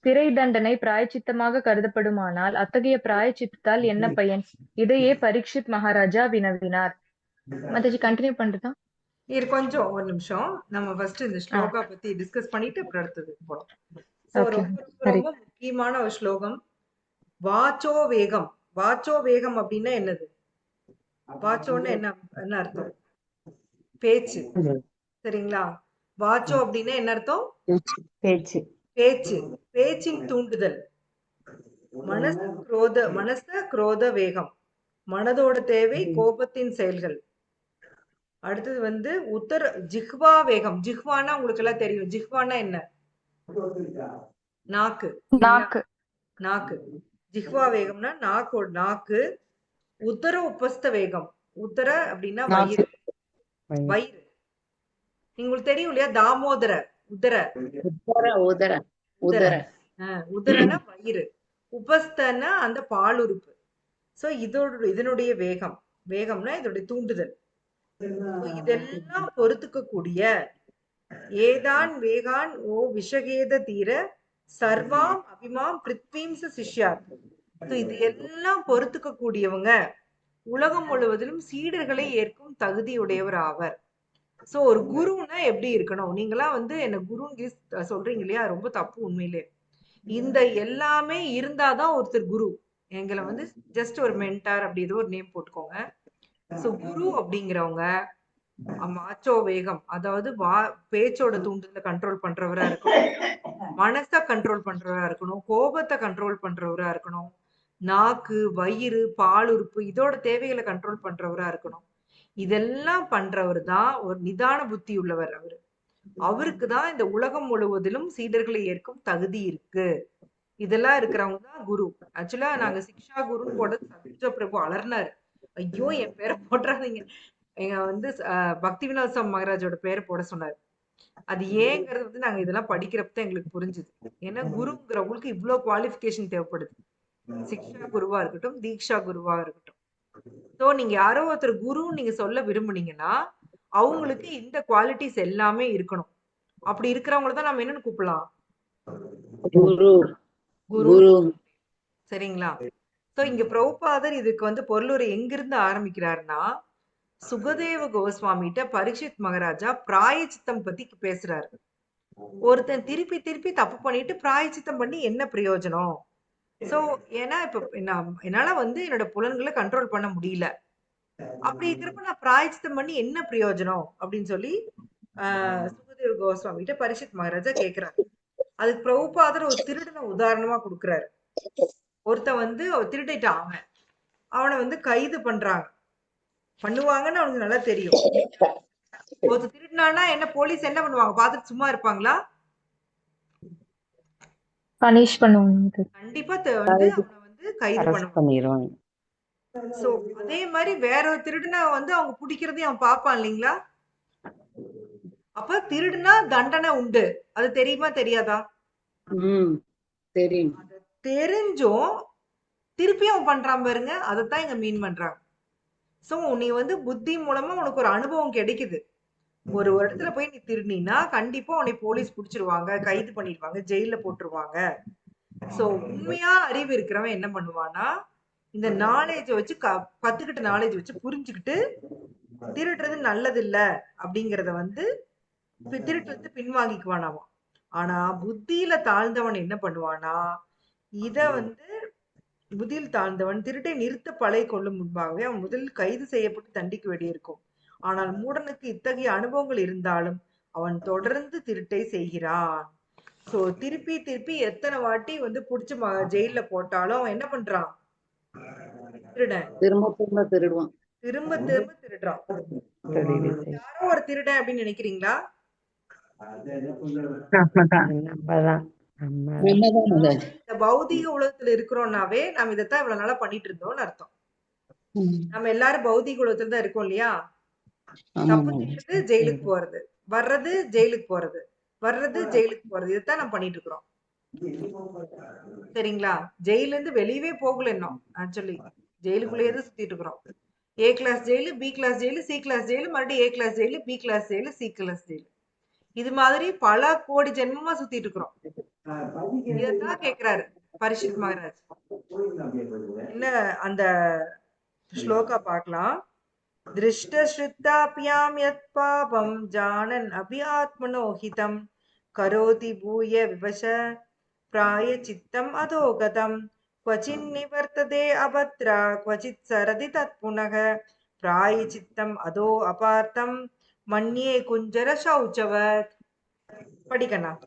சிறை தண்டனை பிராயச்சித்தமாக கருதப்படுமானால் அத்தகைய பிராயச்சித்தத்தால் என்ன பயன்? இதையே பரீட்சித் மகாராஜா வினவினார். மாதாஜி கண்டினியூ பண்றதா? இது கொஞ்சம் ஒரு நிமிஷம் நம்ம ஃபர்ஸ்ட் இந்த ஸ்லோகா பத்தி டிஸ்கஸ் பண்ணிட்டு அப்புறம் அடுத்தது போலாம். சோ ரொம்ப முக்கியமான ஒரு ஸ்லோகம். வாச்சோ வேகம். வாச்சோ வேகம் அப்படின்னா என்னது? வாச்சோன்னு என்ன அர்த்தம்? பேச்சு. சரிங்களா? வாச்சோ அப்படின்னா என்ன அர்த்தம்? பேச்சு. பேச்சு. பேச்சின் தூண்டுதல். மனச குரோத வேகம். மனதோட தேவை கோபத்தின் செயல்கள். அடுத்தது வந்து ஜிஹ்வா வேகம். ஜிஹ்வானா உங்களுக்கு எல்லாம் தெரியும். ஜிஹ்வானா என்ன? நாக்கு. நாக்கு. ஜிஹ்வா வேகம்னா நாக்கு. உத்தர உபஸ்த வேகம். உத்தர அப்படின்னா வயிறு. வயிறு. உங்களுக்கு தெரியும் இல்லையா? தாமோதர உதர. உதரனா வயிறு. உபஸ்தனா அந்த பாலுறுப்பு. சோ இதனுடைய வேகம். வேகம்னா இதோடைய தூண்டுதல். இதெல்லாம் பொறுத்துக்க கூடிய ஏதான் வேகான் ஓ விஷகேத தீர சர்வாம் அபிமாம் பிருத்வீம் சிஷ்யாத். இது எல்லாம் பொறுத்துக்க கூடியவங்க உலகம் முழுவதிலும் சீடர்களை ஏற்கும் தகுதியுடையவர் ஆவர். சோ ஒரு குருன்னா எப்படி இருக்கணும்? நீங்களாம் வந்து என்ன குருன்னு சொல்றீங்க இல்லையா? ரொம்ப தப்பு உண்மையிலே. இந்த எல்லாமே இருந்தாதான் ஒருத்தர் குரு. எங்களை வந்து ஜஸ்ட் ஒரு மென்டார் அப்படி ஏதோ ஒரு நேம் போட்டுக்கோங்க. சோ குரு அப்படிங்கிறவங்க மாச்சோ வேகம், அதாவது பேச்சோட தூண்டுதல கண்ட்ரோல் பண்றவரா இருக்கணும், மனச கண்ட்ரோல் பண்றவரா இருக்கணும், கோபத்தை கண்ட்ரோல் பண்றவரா இருக்கணும், நாக்கு, வயிறு, பாலுறுப்பு இதோட தேவைகளை கண்ட்ரோல் பண்றவரா இருக்கணும். இதெல்லாம் பண்றவர் தான் ஒரு நிதான புத்தி உள்ளவர். அவருக்கு தான் இந்த உலகம் முழுவதிலும் சீடர்களை ஏற்கும் தகுதி இருக்கு. இதெல்லாம் இருக்கிறவங்க தான் குரு. ஆக்சுவலா நாங்க சிக்ஷா குருன்னு போட்டது சத்ய பிரபு அலர்னாரு. ஐயோ என் பேரை போட்டுறாதீங்க, எங்க வந்து பக்தி வினோத் மகராஜோட பேரை போட சொன்னாரு. அது ஏங்கிறது வந்து நாங்க இதெல்லாம் படிக்கிறப்ப தான் எங்களுக்கு புரிஞ்சுது. ஏன்னா குருங்கிறவங்களுக்கு இவ்வளவு குவாலிஃபிகேஷன் தேவைப்படுது. சிக்ஷா குருவா இருக்கட்டும், தீக்ஷா குருவா இருக்கட்டும். சோ நீங்க யாரோ ஒருத்தர் குருன்னு நீங்க சொல்ல விரும்புனீங்கன்னா அவங்களுக்கு இந்த குவாலிட்டிஸ் எல்லாமே இருக்கணும். அப்படி இருக்கிறவங்கள தான் நம்ம என்னன்னு கூப்பிடலாம்? குரு. குரு. குரு. சரிங்களா? சோ இங்க பிரபுபாதர் இதுக்கு வந்து பொருளுரை எங்கிருந்து ஆரம்பிக்கிறாருன்னா, சுகதேவ கோஸ்வாமிகிட்ட பரீட்சித் மகாராஜா பிராயச்சித்தம் பத்தி பேசுறாரு. ஒருத்தன் திருப்பி திருப்பி தப்பு பண்ணிட்டு பிராயச்சித்தம் பண்ணி என்ன பிரயோஜனம்? சோ ஏன்னா இப்ப என்னால வந்து என்னோட புலன்களை கண்ட்ரோல் பண்ண முடியல. அப்படி இருக்கிறப்ப நான் பிராயச்சித்தம் பண்ணி என்ன பிரயோஜனம் அப்படின்னு சொல்லி சுகதேவ கோஸ்வாமி கிட்ட பரீட்சித் மகாராஜா கேக்குறாரு. அதுக்கு பிரபுபாதர் ஒரு திருடனை உதாரணமா கொடுக்குறாரு. ஒருத்தன் வந்து திருடிட்டான், அவனை வந்து கைது பண்ணுவாங்கன்னு அவனுக்கு நல்லா தெரியும். ஒருத்தர் திருடினானா என்ன போலீஸ் என்ன பண்ணுவாங்க? பார்த்துட்டு சும்மா இருப்பாங்களா? பனிஷ் பண்ணுவாங்க. கண்டிப்பா வந்து அவனை வந்து கைது பண்ணிடுவாங்க. சோ அதே மாதிரி வேற ஒரு திருடுனா வந்து அவங்க பிடிக்கிறதையும் அவன் பாப்பான் இல்லைங்களா? அப்ப திருடுனா தண்டனை உண்டு. அது தெரியுமா தெரியாதா? தெரியும். தெரிஞ்சும் திருப்பி அவன் பண்றான் பாருங்க, அதைத்தான் இங்க மீன் பண்றாங்க. சோ நீ வந்து புத்தி மூலமா உனக்கு ஒரு அனுபவம் கிடைக்குது. ஒரு இடத்துல போய் நீ திருடினா கண்டிப்பா உன்னை போலீஸ் பிடிச்சிருவாங்க, கைது பண்ணிடுவாங்க, ஜெயில போட்டுருவாங்க. சோ உண்மையா அறிவு இருக்கிறவன் என்ன பண்ணுவானா, இந்த நாலேஜ வச்சு கத்துக்கிட்ட நாலேஜ் வச்சு புரிஞ்சுக்கிட்டு திருடுறது நல்லது இல்ல அப்படிங்கறத வந்து திருட்டு பின்வாங்கிக்குவானாமா. ஆனா புத்தியில தாழ்ந்தவன் என்ன பண்ணுவானா, இத வந்து புத்தியில் தாழ்ந்தவன் திருட்டை நிறுத்த பழகி கொள்ளும் முன்பாகவே அவன் முதலில் கைது செய்யப்பட்டு தண்டிக்க வேண்டியிருக்கும். ஆனால் மூடனுக்கு இத்தகைய அனுபவங்கள் இருந்தாலும் அவன் தொடர்ந்து திருட்டை செய்கிறான். சோ திருப்பி திருப்பி எத்தனை வாட்டி வந்து புடிச்சு ஜெயில போட்டாலும் அவன் என்ன பண்றான்? திருடன். திரும்ப திரும்ப திருடுவான். திரும்ப திரும்ப திருடுறான். யாரோ ஒரு திருடன் அப்படின்னு நினைக்கிறீங்களா? இந்த பௌதிக உலகத்துல இருக்கிறோம்னாவே நம்ம இதைத்தான் இவ்வளவு நாளா பண்ணிட்டு இருந்தோம்னு அர்த்தம். நம்ம எல்லாரும் பௌதிக உலகத்துல தான் இருக்கோம் இல்லையா? தப்பு செய்யறது ஜெயிலுக்கு போறது, வர்றது ஜெயிலுக்கு போறது, வர்றது ஜெயிலுக்கு போறது, இதைத்தான் நம்ம பண்ணிட்டு இருக்கிறோம். சரிங்களா? ஜெயில இருந்து வெளியவே போகல இன்னும். ஆக்சுவலி ஜெயிலுக்குள்ளேயே தான் சுத்திட்டு இருக்கிறோம். A class jail, B class jail, C class jail, மறுபடியும் A class jail, B class jail, C class jail. இது மாதிரி பல கோடி ஜென்மமா சுத்திட்டு இருக்கிறோம். இதான் கேக்குறாரு பரீட்சித் மகாராஜ். என்ன அந்த ஸ்லோகா பார்க்கலாம். திருஷ்ட ஸ்ருத்தாப்யாம் யத் பாபம் ஜானன் அபியாத்மனோஹிதம் கரோதி பூய விவச பிராய சித்தம் அதோகதம் क्वचिन् निवर्तते अभद्रा क्वचित् सरति तत्पुनः प्रायचित्तम् अधो अपार्थं मन्ये कुञ्जर शौचवत्. படிக்கணும்.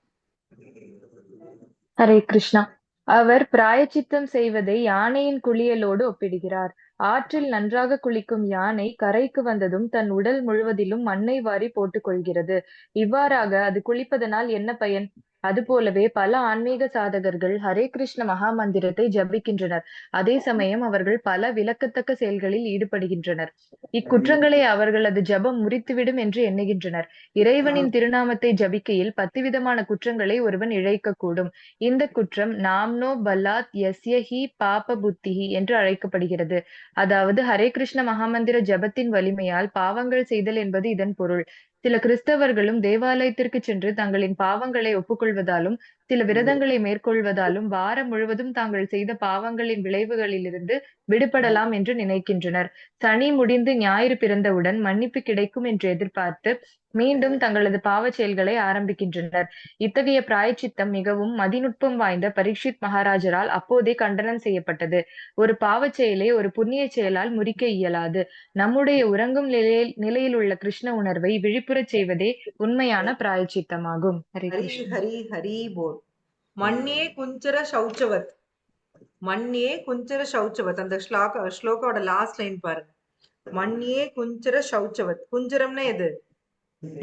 ஹரே கிருஷ்ணா. அவர் பிராயச்சித்தம் செய்வதை யானையின் குளியலோடு ஒப்பிடுகிறார். ஆற்றில் நன்றாக குளிக்கும் யானை கரைக்கு வந்ததும் தன் உடல் முழுவதிலும் மண்ணை வாரி போட்டுக் கொள்கிறது. இவ்வாறாக அது குளிப்பதனால் என்ன பயன்? அதுபோலவே பல ஆன்மீக சாதகர்கள் ஹரே கிருஷ்ண மகா மந்திரத்தை ஜபிக்கின்றனர். அதே சமயம் அவர்கள் பல விலக்கத்தக்க செயல்களில் ஈடுபடுகின்றனர். இக்குற்றங்களை அவர்களது ஜபம் முறித்துவிடும் என்று எண்ணுகின்றனர். இறைவனின் திருநாமத்தை ஜபிக்கையில் 10 விதமான குற்றங்களை ஒருவன் இழைக்கக்கூடும். இந்த குற்றம் நாம்னோ பலாத் யஸ்ய ஹி பாப புத்திஹி என்று அழைக்கப்படுகிறது. அதாவது ஹரே கிருஷ்ண மகாமந்திர ஜபத்தின் வலிமையால் பாவங்கள் செய்தல் என்பது இதன் பொருள். சில கிறிஸ்தவர்களும் தேவாலயத்திற்கு சென்று தங்களின் பாவங்களை ஒப்புக்கொள்வதாலும் சில விரதங்களை மேற்கொள்வதாலும் வாரம் முழுவதும் தாங்கள் செய்த பாவங்களின் விளைவுகளிலிருந்து விடுபடலாம் என்று நினைக்கின்றனர். சனி முடிந்து ஞாயிறு பிறந்தவுடன் மன்னிப்பு கிடைக்கும் என்று எதிர்பார்த்து மீண்டும் தங்களது பாவச் செயல்களை ஆரம்பிக்கின்றனர். இத்தகைய பிராயச்சித்தம் மிகவும் மதிநுட்பம் வாய்ந்த பரீட்சித் மகாராஜரால் அப்போதே கண்டனம் செய்யப்பட்டது. ஒரு பாவச் செயலை ஒரு புண்ணிய செயலால் முறிக்க இயலாது. நம்முடைய உறங்கும் நிலையில் உள்ள கிருஷ்ண உணர்வை விழிப்புறச் செய்வதே உண்மையான பிராயச்சித்தமாகும். ஹரே ஹரி கிருஷ்ணா. ஹரி ஹரி போல். மண்யே குஞ்சர சௌச்சவத். மண்யே குஞ்சர சௌச்சவத். அந்த ஸ்லோகாவோட லாஸ்ட் லைன் பாருங்க. மண்யே குஞ்சர சௌச்சவத். குஞ்சரம்னா எது?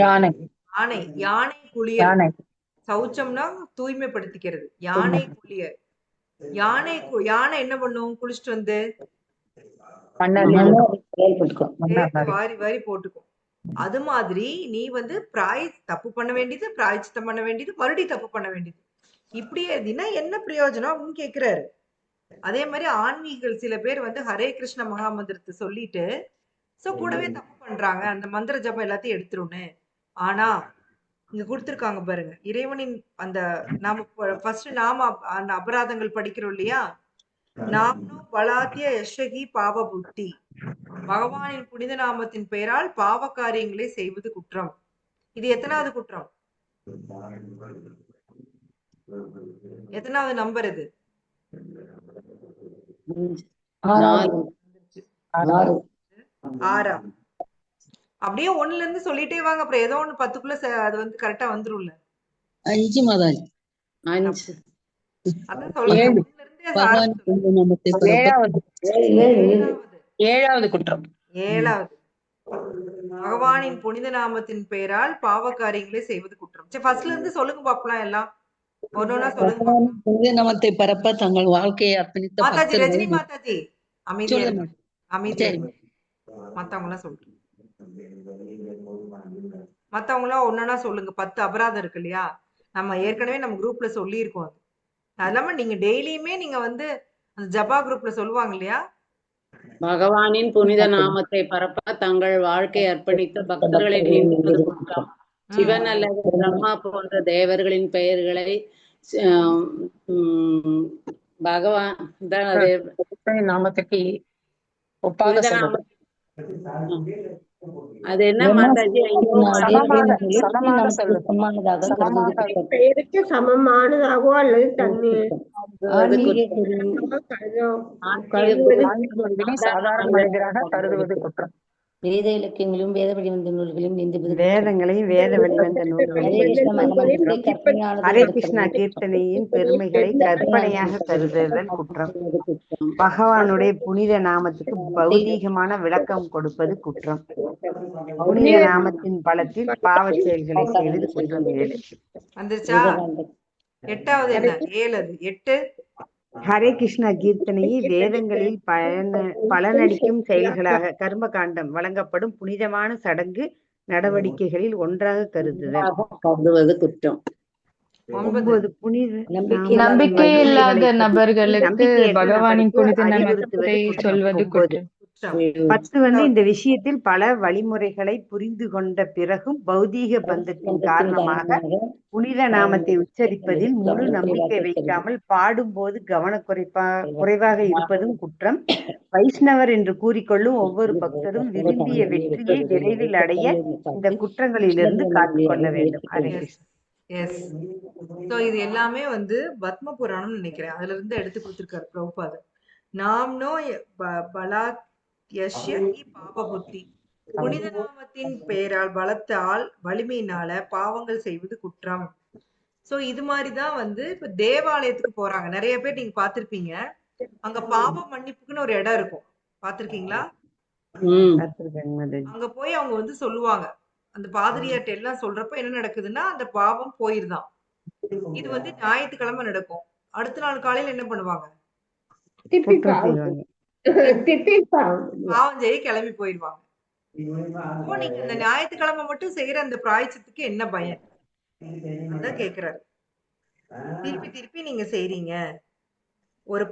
யானை. யானை. யானை குளியல். யானை. சௌச்சம்னா தூய்மைப்படுத்திக்கிறது. யானை குளியல். யானை என்ன பண்ணும்? குளிச்சுட்டு வந்து வாரி வாரி போட்டுக்கும். அது மாதிரி நீ வந்து தப்பு பண்ண வேண்டியது, பிராயச்சித்தம் பண்ண வேண்டியது, மறுபடியும் தப்பு பண்ண வேண்டியது, இப்படியே இருந்தீங்கன்னா என்ன பிரயோஜனம் அப்படின்னு கேக்குறாரு. அதே மாதிரி ஆன்மீகங்கள் சில பேர் வந்து ஹரே கிருஷ்ண மகா மந்திரத்தை சொல்லிட்டு கூடவே தப்பு பண்றாங்க. அந்த மந்திர ஜபம் எல்லாத்தையும் எடுத்துருன்னு. ஆனா இங்க கொடுத்திருக்காங்க பாருங்க, இறைவனின் அந்த நாம ஃபர்ஸ்ட் அந்த அபராதங்கள் படிக்கிறோம் இல்லையா? நாம்னோ பலாத்திய யஷகி பாவ புத்தி. பகவானின் புனித நாமத்தின் பெயரால் பாவ காரியங்களை செய்வது குற்றம். இது எத்தனாவது குற்றம்? எத்தனாவது நம்பர் இது? 6. அப்படியே 1ல இருந்து சொல்லிட்டே வாங்க. அப்புறம் ஏதோ ஒண்ணு 10க்குள்ள அது வந்து கரெக்டா வந்துரும்ல. 5 மாதாஜி. 5. அதான் சொல்றேன். 1ல இருந்தே ஏழாவது குற்றம். 7வது பகவானின் புனித நாமத்தின் பெயரால் பாவ காரியங்களை செய்வது குற்றம். சரி, ஃபர்ஸ்ட்ல இருந்து சொல்லுங்க பாப்பலாம். எல்லாம் ஒன்னொன்னா சொல்லுங்க. புனித நாமத்தை பரப்ப தங்கள் வாழ்க்கையை அர்ப்பணித்த மாதாஜி, ரஜினி மாதாஜி அமைதியா இருங்க. அமைதியா இருங்க. மத்தவங்க எல்லாம் சொல்லுங்க. மத்தவங்க எல்லாம் ஒன்னொன்னா சொல்லுங்க. 10 அபராதம் இருக்கு இல்லையா? நம்ம ஏற்கனவே நம்ம குரூப்ல சொல்லி இருக்கோம். அது இல்லாம நீங்க டெய்லியுமே நீங்க வந்து அந்த ஜபா குரூப்ல சொல்லுவாங்க இல்லையா? பகவானின் புனித நாமத்தை பரப்ப தங்கள் வாழ்க்கை அர்ப்பணித்த பக்தர்களை நினைப்பது குற்றம். சிவன் அல்லது பிரம்மா போன்ற தேவர்களின் பெயர்களை பகவான் நாமத்துக்கு ஒப்பாக அது என்ன மாதாஜி? பெயருக்கு சமமானதாகவோ அல்லது சாதாரண மனிதராக கருதுவது குற்றம். வேத இலக்கியங்களும் வேத வழிவந்த நூல்களையும் வேதங்களையும் வேத வழிவந்த நூல்களையும் ஹரே கிருஷ்ணா கீர்த்தனையின் பெருமைகளை கற்பனையாக கருதுதல் குற்றம். பகவானுடைய புனித நாமத்துக்கு பௌதீகமான விளக்கம் கொடுப்பது குற்றம். புனித நாமத்தின் பலத்தில் பாவ செயல்களை செய்வது குற்றம். 8வது என்ன? 8 ஹரே கிருஷ்ணா கீர்த்தனையை வேதங்களில் பலனடிக்கும் செயல்களாக கர்ம காண்டம் வழங்கப்படும் புனிதமான சடங்கு நடவடிக்கைகளில் ஒன்றாக கருதுவது குற்றம். 9 புனித நம்பிக்கை இல்லாத நபர்களுக்கு பகவானின் புனித நாமத்தை சொல்வது குற்றம். 10 வந்து இந்த விஷயத்தில் பல வழிமுறைகளை புரிந்து கொண்ட பிறகும் பௌதீக பந்தத்தின் காரணமாக புனித நாமத்தை உச்சரிப்பதில் முழு நம்பிக்கை வைக்காமல் பாடும்போது குறைவாக இருப்பதும் குற்றம். வைஷ்ணவர் என்று கூறிக்கொள்ளும் ஒவ்வொரு பக்தரும் விரும்பிய வெற்றியை விரைவில் அடைய இந்த குற்றங்களிலிருந்து காத்துக்கொள்ள வேண்டும். இது எல்லாமே வந்து பத்ம புராணம் நினைக்கிறேன். அதுல இருந்து எடுத்து கொடுத்திருக்காரு பிரபுபாதர். நாம்னோ பாப புத்தி. புனித நாமத்தின் பெயரால் பலத்தால் வலிமையினால பாவங்கள் செய்வது குற்றம். இது மாதிரிதான் வந்து இப்ப தேவாலயத்துக்கு போறாங்க. நிறைய பேர் நீங்க பாத்திருப்பீங்க. அங்க பாவ மன்னிப்புக்குன்னு ஒரு இடம் இருக்கும். பாத்திருக்கீங்களா? அங்க போய் அவங்க வந்து சொல்லுவாங்க. அந்த பாதிரியார்ட்ட எல்லாம் சொல்றப்ப என்ன நடக்குதுன்னா அந்த பாவம் போயிருதான். இது வந்து ஞாயிற்றுக்கிழமை நடக்கும். அடுத்த நாள் காலையில என்ன பண்ணுவாங்க? பாவம் செய்ய கிளம்பி போயிடுவாங்க. நீங்க இந்த ஞாயிற்றுக்கிழமை மட்டும் செய்யற அந்த பிராயச்சத்துக்கு என்ன பயன்? அதான் கேக்குறாரு. திருப்பி திருப்பி நீங்க செய்றீங்க. ஒரு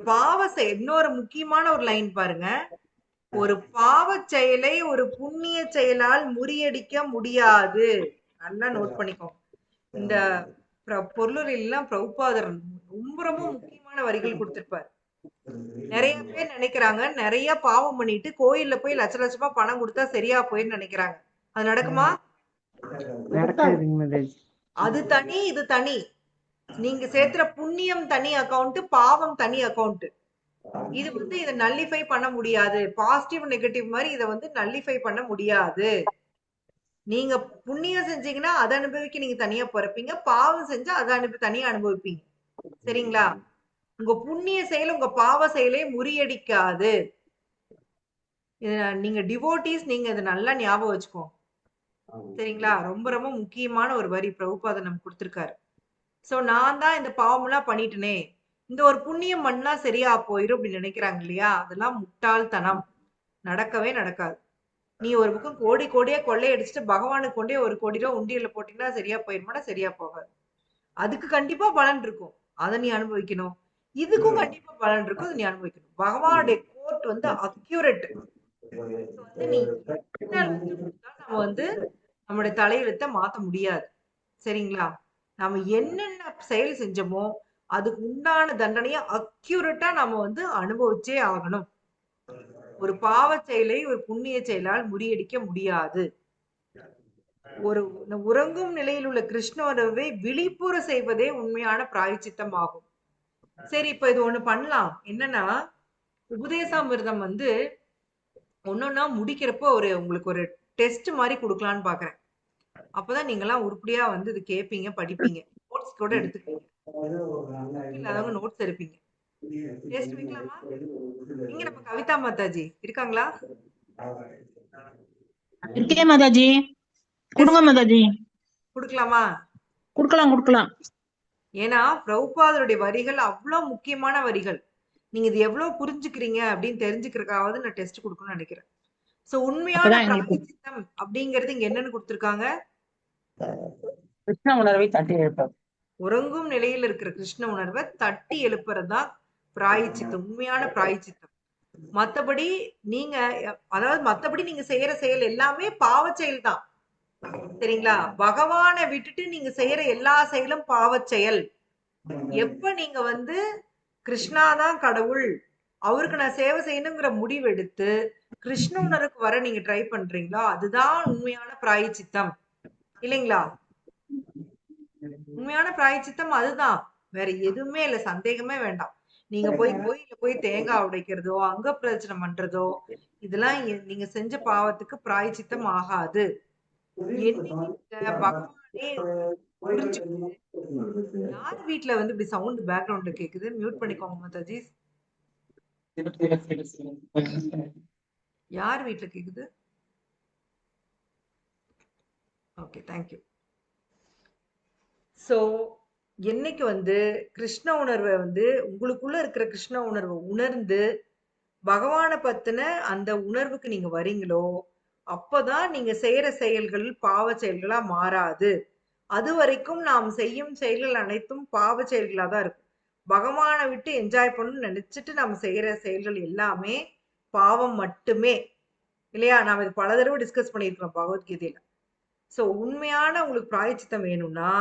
இன்னொரு முக்கியமான ஒரு லைன் பாருங்க. ஒரு பாவ செயலை ஒரு புண்ணிய செயலால் முறியடிக்க முடியாது. நல்லா நோட் பண்ணிக்கோங்க. இந்த பொருளுரையில பிரபுபாதர் ரொம்ப ரொம்ப முக்கியமான வரிகள் கொடுத்திருப்பார். நிறைய பேர் நினைக்கிறாங்க நிறைய பாவம் பண்ணிட்டு கோயில்ல போய் லட்ச லட்சமா பணம் கொடுத்தா சரியா போயின்னு நினைக்கிறாங்க. அது நடக்குமா? நடக்காதுங்க மாதாஜி. அது தனி, இது தனி. நீங்க சேர்த்துற புண்ணியம் தனி அக்கவுண்ட், பாவம் தனி அக்கவுண்ட். இது வந்து இதை நல்லிஃபை பண்ண முடியாது. பாசிட்டிவ் நெகட்டிவ் மாதிரி இதை வந்து நல்லிஃபை பண்ண முடியாது. நீங்க புண்ணியம் செஞ்சீங்கன்னா அதை அனுபவிக்க நீங்க தனியா பிறப்பீங்க, பாவம் செஞ்சா அதை தனியா அனுபவிப்பீங்க. சரிங்களா? உங்க புண்ணிய செயல் உங்க பாவ செயலை முறியடிக்காது. நீங்க டிவோட்டீஸ், நீங்க இதை நல்லா ஞாபகம் வச்சுக்கோங்க. சரிங்களா? ரொம்ப ரொம்ப முக்கியமான ஒரு வரி பிரபுபாதர் நமக்கு கொடுத்திருக்காரு. சோ நான் தான் இந்த பாவம் எல்லாம் பண்ணிட்டேனே, இந்த ஒரு புண்ணியம் பண்ணா சரியா போயிரும் அப்படின்னு நினைக்கிறாங்க இல்லையா? அதெல்லாம் முட்டாள்தனம். நடக்கவே நடக்காது. நீ ஒரு பக்கம் கோடி கோடியா கொள்ளையடிச்சுட்டு பகவானுக்கு கொண்டே 1 கோடி ரூபாய் உண்டியல்ல போட்டீங்கன்னா சரியா போயிருமானா? சரியா போகாது. அதுக்கு கண்டிப்பா பலன் இருக்கும், அதை நீ அனுபவிக்கணும். இதுக்கும் கண்டிப்பா பலன் இருக்கும், அதை நீ அனுபவிக்கணும். பகவானுடைய கோர்ட் வந்து அக்யூரேட். வந்து நீ என்ன லஞ்சம் கொடுத்தா நம்ம வந்து நம்மளுடைய தலையெழுத்தை மாத்த முடியாது. சரிங்களா? நாம என்னென்ன செயல் செஞ்சோமோ அதுக்கு உண்டான தண்டனையை அக்யூரேட்டா நம்ம வந்து அனுபவிச்சே ஆகணும். ஒரு பாவ செயலை ஒரு புண்ணிய செயலால் முறியடிக்க முடியாது. ஒரு உறங்கும் நிலையில் உள்ள கிருஷ்ணரை விழிப்புற செய்வதே உண்மையான பிராயச்சித்தம் ஆகும். சரி, இப்ப இது ஒண்ணு பண்ணலாம். என்னன்னா, உபதேசாமிர்தம் வந்து ஒன்னொன்னா முடிக்கிறப்போ உங்களுக்கு ஒரு டெஸ்ட் மாதிரி கொடுக்கலான்னு பாக்குறேன். அப்பதான் நீங்க எல்லாம் உருப்படியா வந்து இது கேட்பீங்க, படிப்பீங்க, நோட்ஸ் கூட எடுத்துக்கீங்க. இல்லாதவங்க நோட்ஸ் எடுப்பீங்க. டெஸ்ட் வைக்கலாமா? இங்க நம்ம கவிதா மாதாஜி இருக்காங்களா? இருக்கே மாதாஜி, கொடுங்க மாதாஜி. கொடுக்கலாமா? கொடுக்கலாம். ஏன்னா பிரபுபாதருடைய வரிகள் அவ்வளவு முக்கியமான வரிகள். நீங்க இது எவ்வளவு புரிஞ்சுக்கிறீங்க அப்படின்னு தெரிஞ்சுக்கிறதுக்காவது நான் டெஸ்ட் கொடுக்கணும்னு நினைக்கிறேன். சோ உண்மையான பிராயச்சித்தம் அப்படிங்கிறது இங்க என்னன்னு கொடுத்திருக்காங்க? கிருஷ்ண உணர்வை தட்டி எழுப்பது. உறங்கும் நிலையில் இருக்கிற கிருஷ்ண உணர்வை தட்டி எழுப்புறதுதான் பிராயச்சித்தம், உண்மையான பிராயச்சித்தம். மத்தபடி நீங்க மத்தபடி நீங்க செய்யற செயல் எல்லாமே பாவ செயல் தான். சரிங்களா? பகவானை விட்டுட்டு நீங்க செய்யற எல்லா செயலும் பாவ செயல். எப்ப நீங்க வந்து கிருஷ்ணாதான் கடவுள், அவருக்கு நான் சேவை செய்யணுங்கிற முடிவு எடுத்து கிருஷ்ண உணர்வுக்கு வர நீங்க ட்ரை பண்றீங்களோ அதுதான் உண்மையான பிராயச்சித்தம். இல்லைங்களா? உண்மையான பிராயச்சித்தம் அதுதான், வேற எதுவுமே இல்ல. சந்தேகமே வேண்டாம். நீங்க போய் கோயில போய் தேங்காய் உடைக்கிறதோ அங்க பிரச்சனை பண்றதோ இதெல்லாம் நீங்க செஞ்ச பாவத்துக்கு பிராயச்சித்தம் ஆகாது. பகவானே புரிஞ்சுக்கிட்டு. யார் வீட்டுல வந்து இப்படி சவுண்ட் பேக்ரவுண்ட்ல கேக்குது? மியூட் பண்ணிக்கோங்க மாதாஜி. யார் வீட்டுல கேக்குது? Okay, thank you. சோ என்னைக்கு வந்து கிருஷ்ண உணர்வை வந்து உங்களுக்குள்ள இருக்கிற கிருஷ்ண உணர்வை உணர்ந்து பகவானை பத்தின அந்த உணர்வுக்கு நீங்க வரீங்களோ அப்பதான் நீங்க செய்யற செயல்கள் பாவ செயல்களா மாறாது. அது வரைக்கும் நாம் செய்யும் செயல்கள் அனைத்தும் பாவ செயல்களா தான் இருக்கும். பகவானை விட்டு என்ஜாய் பண்ணணும்னு நினைச்சிட்டு நம்ம செய்யற செயல்கள் எல்லாமே பாவம் மட்டுமே. இல்லையா? நாம இது பல தடவை டிஸ்கஸ் பண்ணியிருக்கிறோம் பகவத்கீதையில. சோ உண்மையான உங்களுக்கு பிராயச்சித்தம் வேணும்னா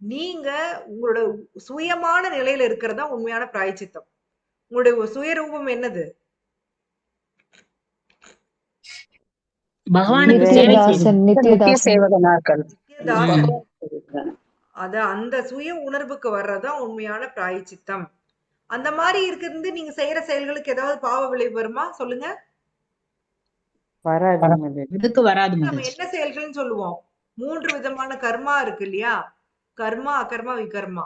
நீங்க உங்களோட சுயமான நிலையில இருக்கிறதா உண்மையான பிராயச்சித்தம். உங்களுடைய சுயரூபம் என்னது? பகவானுக்கு நித்திய சேவகனார்கள். அத அந்த சுய உணர்வுக்கு வர்றதுதான் உண்மையான பிராயச்சித்தம். அந்த மாதிரி இருக்கிறது நீங்க செய்யற செயல்களுக்கு ஏதாவது பாவ விளைவு வருமா? சொல்லுங்க. வராது. நம்ம என்ன செயல்கள்னு சொல்லுவோம்? 3 விதமான கர்மா இருக்கு இல்லையா? கர்மா, அகர்மா, விகர்மா.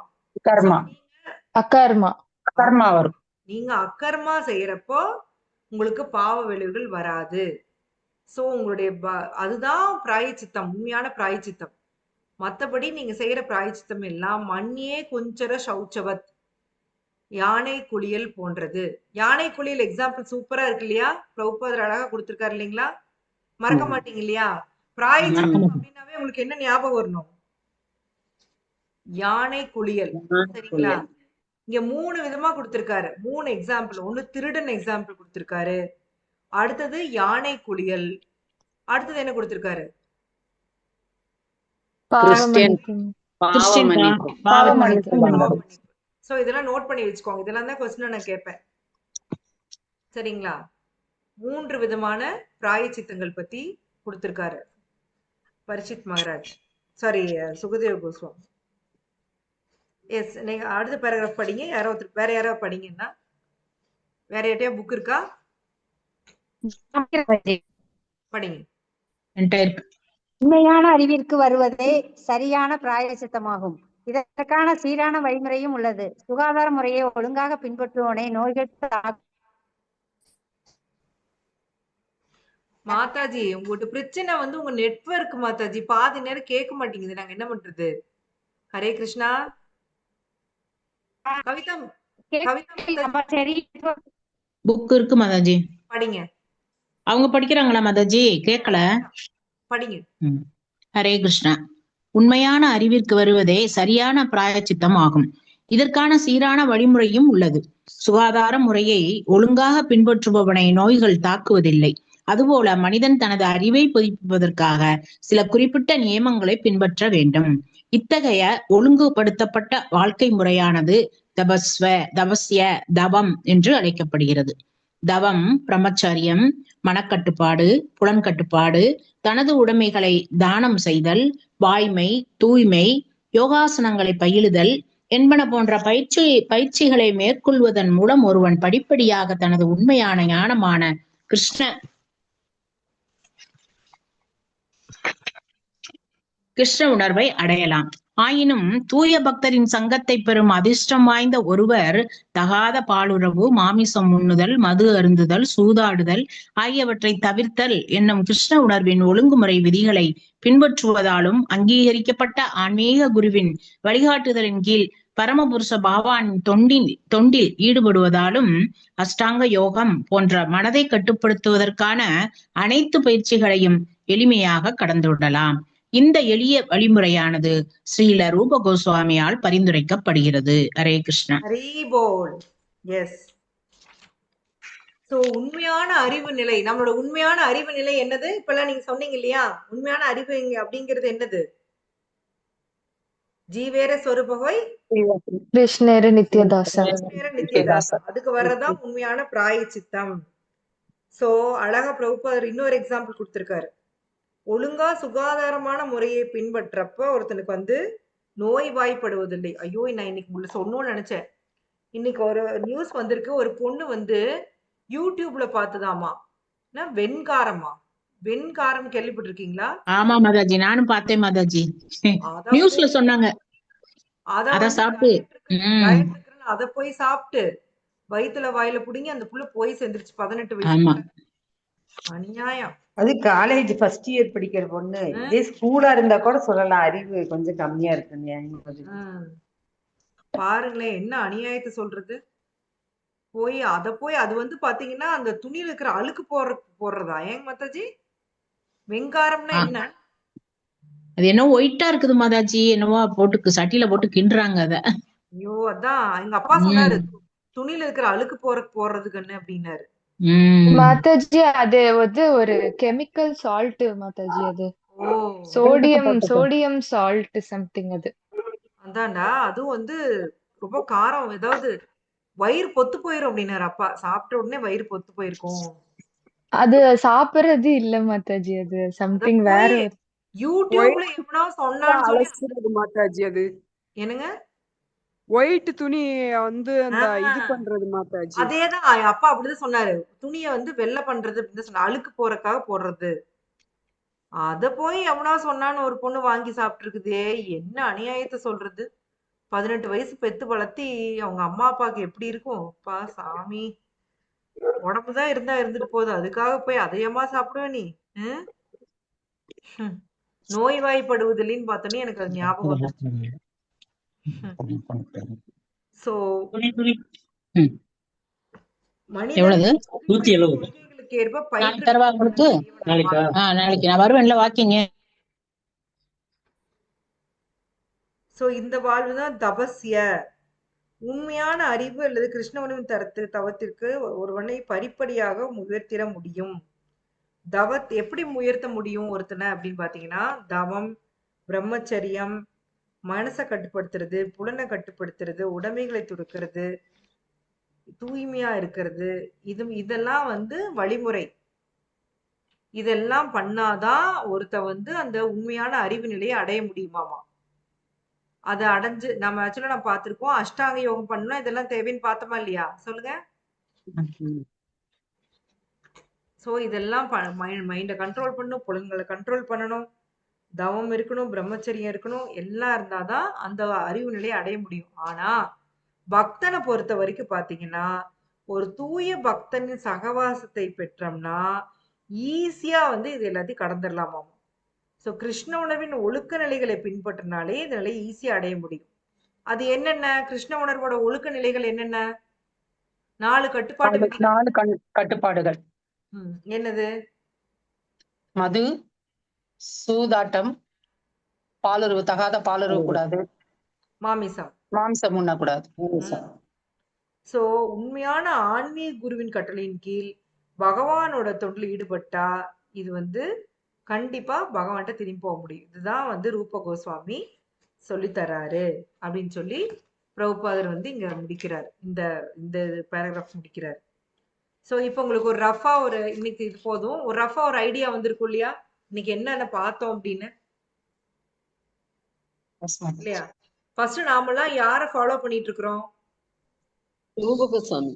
அகர்மா வரும். நீங்க அகர்மா செய்யறப்போ உங்களுக்கு பாவ விளைவுகள் வராது. சோ உங்களுடைய அதுதான் பிராயச்சித்தம், உண்மையான பிராயச்சித்தம். மத்தபடி நீங்க செய்யற பிராயச்சித்தம் எல்லாம் மண்ணியே கொஞ்சர சௌச்சவத், யானை குளியல் போன்றது. யானை குளியல் எக்ஸாம்பிள் சூப்பரா இருக்கு இல்லையா? பிரபுபாதர் அழகா கொடுத்திருக்காரு இல்லைங்களா? மறக்க மாட்டீங்க இல்லையா? பிராயச்சித்தம் அப்படின்னாவே உங்களுக்கு என்ன ஞாபகம் வரணும்? யானை குளியல். சரிங்களா? இங்க 3 விதமா கொடுத்திருக்காரு, 3 எக்ஸாம்பிள். ஒண்ணு திருடன் எக்ஸாம்பிள் கொடுத்திருக்காரு, அடுத்தது யானை குளியல், அடுத்தது என்ன கொடுத்திருக்காரு? சோ இதெல்லாம் நோட் பண்ணி வச்சுக்கோங்க. இதெல்லாம் தான் क्वेश्चन நான் கேட்பேன். சரிங்களா? 3 விதமான பிராயச்சித்தங்கள் பத்தி கொடுத்திருக்காரு பரீட்சித் மகாராஜ். சாரி, சுகதேவ் கோஸ்வாமி. எஸ், நீங்க அடுத்த பேராகிராஃப் படிங்க. வேற யாராவது படிங்கன்னா, வேற யார்ட்டையா புக் இருக்கா? படிங்க. என்கிட்ட இருக்கு. உண்மையான அறிவிற்கு வருவதே சரியான பிராயச்சித்தமாகும். இதற்கான சீரான வழிமுறையும் உள்ளது. சுகாதார முறையை ஒழுங்காக பின்பற்றுவோனை நோய்கள் மாதாஜி, உங்களோட பிரச்சனை வந்து உங்க நெட்வொர்க் மாதாஜி. பாதி நேரம் கேட்க மாட்டேங்குது. நாங்க என்ன பண்றது? ஹரே கிருஷ்ணா. கவிதா கவிதா மாதாஜி, புக் இருக்கு மாதாஜி. படிங்க அவங்க படிக்கிறாங்களா மாதாஜி? கேட்கல. படிங்க. ஹரே கிருஷ்ணா. உண்மையான அறிவிற்கு வருவதே சரியான பிராயச்சித்தம் ஆகும். இதற்கான சீரான வழிமுறையும் உள்ளது. சுகாதார முறையை ஒழுங்காக பின்பற்றுபவனை நோய்கள் தாக்குவதில்லை. அதுபோல மனிதன் தனது அறிவை புதுப்பிப்பதற்காக சில குறிப்பிட்ட நியமங்களை பின்பற்ற வேண்டும். இத்தகைய ஒழுங்குபடுத்தப்பட்ட வாழ்க்கை முறையானது தபஸ்ய தவம் என்று அழைக்கப்படுகிறது. தவம் பிரம்மச்சரியம், மனக்கட்டுப்பாடு, புலன்கட்டுப்பாடு, தனது உடைமைகளை தானம் செய்தல், வாய்மை, தூய்மை, யோகாசனங்களை பயிலுதல் என்பன போன்ற பயிற்சிகளை மேற்கொள்வதன் மூலம் ஒருவன் படிப்படியாக தனது உண்மையான ஞானமான கிருஷ்ண உணர்வை அடையலாம். ஆயினும் தூய பக்தரின் சங்கத்தை பெறும் அதிர்ஷ்டம் வாய்ந்த ஒருவர் தகாத பாலுறவு, மாமிசம் உண்ணுதல், மது அருந்துதல், சூதாடுதல் ஆகியவற்றை தவிர்த்தல் என்னும் கிருஷ்ண உணர்வின் ஒழுங்குமுறை விதிகளை பின்பற்றுவதாலும் அங்கீகரிக்கப்பட்ட ஆன்மீக குருவின் வழிகாட்டுதலின் கீழ் பரமபுருஷ பாபாவின் தொண்டில் ஈடுபடுவதாலும் அஷ்டாங்க யோகம் போன்ற மனதை கட்டுப்படுத்துவதற்கான அனைத்து பயிற்சிகளையும் எளிமையாக கடந்துவிடலாம். இந்த எளிய வழிமுறையானது ஸ்ரீல ரூப கோஸ்வாமியால் பரிந்துரைக்கப்படுகிறது. ஹரே கிருஷ்ணா. ஹரி போல். எஸ். சோ உண்மையான அறிவு நிலை, நம்மளோட உண்மையான அறிவு நிலை என்னது? இப்பெல்லாம் நீங்க சொன்னீங்க இல்லையா, உண்மையான அறிவு அப்படிங்கிறது என்னது? ஜீவேர சொரூபகோய் கிருஷ்ணேர நித்யதாசா. அதுக்கு வர்றதான் உண்மையான பிராயச்சித்தம். சோ அழகா பிரபுபாதர் இன்னொரு எக்ஸாம்பிள் கொடுத்திருக்காரு. ஒழுங்கா சுகாதாரமான முறையை பின்பற்றப்ப ஒருத்தனுக்கு வந்து நோய் வாய்ப்படுவதில்லை. ஐயோ, நான் இன்னைக்கு சொன்னோன்னு நினைச்சேன். இன்னைக்கு ஒரு நியூஸ் வந்திருக்கு. ஒரு பொண்ணு வந்து யூடியூப்ல பார்த்துதாமா வெண்காரம் கேள்விப்பட்டிருக்கீங்களா? ஆமா மாதாஜி, நானும் பார்த்தேன் மாதாஜி. நியூஸ்ல சொன்னாங்க. அத சாப்பிட்டு அத போய் சாப்பிட்டு வயிற்றுல வாயில புடிங்கி அந்த புள்ள போய் சேர்ந்துருச்சு. 18 வயசு. அநியாயம். அது காலேஜ் ஃபர்ஸ்ட் இயர் படிக்கிற பொண்ணு. இதே ஸ்கூலா இருந்தா கூட சொல்லலாம், அறிவு கொஞ்சம் கம்மியா இருக்கு. பாருங்களேன் என்ன அநியாயத்தை சொல்றது. அது வந்து பாத்தீங்கன்னா அந்த துணியில இருக்கிற அழுக்கு போடுறதா ஏங்க மாதாஜி? வெங்காரம்னா என்ன? அது என்ன ஒயிட்டா இருக்குது மாதாஜி, என்னவோ போட்டு சட்டியில போட்டு கிண்டுறாங்க அத. ஐயோ, அதான் எங்க அப்பா சொன்னாரு, துணியில இருக்கிற அழுக்கு போடுறதுக்குன்னு அப்படின்னாரு. மாதாஜி அது வந்து ஒரு கெமிக்கல் சால்ட் மாதாஜி. அது சோடியம் சால்ட் சம்திங். அது அதான்டா, அதுவும் வந்து ரொம்ப காரம். ஏதாவது வயிறு பொத்து போயிரும் அப்படின்னாரு அப்பா. சாப்பிட்ட உடனே வயிறு பொத்து போயிருக்கும். அது சாப்பிடுறது இல்ல மாதாஜி, அது சம்திங் வேற. யூடியூப்ல எவனோ சொன்னான்னு சொல்லி மாதாஜி. அது என்னங்க? ஒயிட் துணி வந்து அந்த இது பண்றது மாதாஜி. அதேதான் அப்பா அப்படிதான் சொன்னாரு. துணிய வந்து வெள்ளை பண்றது அப்படின்னு சொன்ன, அழுக்கு போறதுக்காக போடுறது. அத போய் எவனோ சொன்னான்னு ஒரு பொண்ணு வாங்கி சாப்பிட்டு இருக்குதே. என்ன அநியாயத்தை சொல்றது. 18 வயசு பெத்து வளர்த்தி அவங்க அம்மா அப்பாவுக்கு எப்படி இருக்கும்? அப்பா சாமி, உடம்புதான் இருந்தா இருந்துட்டு போகுது, அதுக்காக போய் அதையமா சாப்பிடுவ நீ? நோய்வாய்ப்படுவதில்லைன்னு பார்த்தோன்னே எனக்கு அது ஞாபகம் வந்துருச்சு. சோ மனிதர்களுக்கு ஏற்ப நாளைக்கு நான் வருவேன்ல வாக்கிங்க. சோ இந்த வாழ்வுதான் தபஸ்ய. உண்மையான அறிவு அல்லது கிருஷ்ணவனின் தவத்திற்கு ஒருவனை படிப்படியாக உயர்த்திட முடியும். எப்படி உயர்த்த முடியும் ஒருத்தனை அப்படின்னு பாத்தீங்கன்னா, தவம், பிரம்மச்சரியம், மனசை கட்டுப்படுத்துறது, புலனை கட்டுப்படுத்துறது, உடைமைகளை துறக்கிறது, தூய்மையா இருக்கிறது, இதெல்லாம் வந்து வழிமுறை. இதெல்லாம் பண்ணாதான் ஒருத்த அந்த உண்மையான அறிவு நிலையை அடைய முடியுமாமா. அதை அடைஞ்சு நம்ம ஆக்சுவலா நம்ம பார்த்திருக்கோம். அஷ்டாங்க யோகம் பண்ணா இதெல்லாம் தேவைன்னு பார்த்தோமா இல்லையா? சொல்லுங்க. சோ இதெல்லாம் மைண்டை கண்ட்ரோல் பண்ணணும், புலன்களை கண்ட்ரோல் பண்ணணும், தவம் இருக்கணும், பிரம்மச்சரியம் இருக்கணும், எல்லாம் இருந்தாதான் அந்த அறிவு நிலையை அடைய முடியும். ஆனா பக்தனை பொறுத்த வரைக்கும் பாத்தீங்கன்னா, ஒரு தூய பக்தனின் சகவாசத்தை பெற்றோம்னா ஈஸியா இது எல்லாத்தையும் கடந்துடலாமாம். சோ கிருஷ்ண உணர்வின் ஒழுக்க நிலைகளை பின்பற்றினாலே இந்த நிலையை ஈஸியா அடைய முடியும். அது என்னென்ன? கிருஷ்ண உணர்வோட ஒழுக்க நிலைகள் என்னென்ன? 4 கட்டுப்பாடுகள். என்னது? மது, சூதாட்டம், பாலுறவு, தகாத பாலுறவு கூடாது, மாமிசம் உண்ணக்கூடாது. சோ உண்மையான ஆன்மீக குருவின் கட்டளையின் கீழ் பகவானோட தொண்டில் ஈடுபட்டா இது கண்டிப்பா பகவான்கிட்ட திரும்பி போக முடியும். இதுதான் ரூப கோஸ்வாமி சொல்லி தராரு அப்படின்னு சொல்லி பிரபுபாதர் இங்க முடிக்கிறார். இந்த பேராகிராஃப் முடிக்கிறார். சோ இப்போ உங்களுக்கு ஒரு ரஃபா இன்னைக்கு இது போதும். ஒரு ரஃபா ஒரு ஐடியா வந்திருக்கும் இல்லையா? இன்னைக்கு என்னென்ன பார்த்தோம் அப்படின்னு இல்லையா? ஃபர்ஸ்ட் நாமெல்லாம் யார ஃபாலோ பண்ணிட்டு இருக்கிறோம்? ரூப கோஸ்வாமி.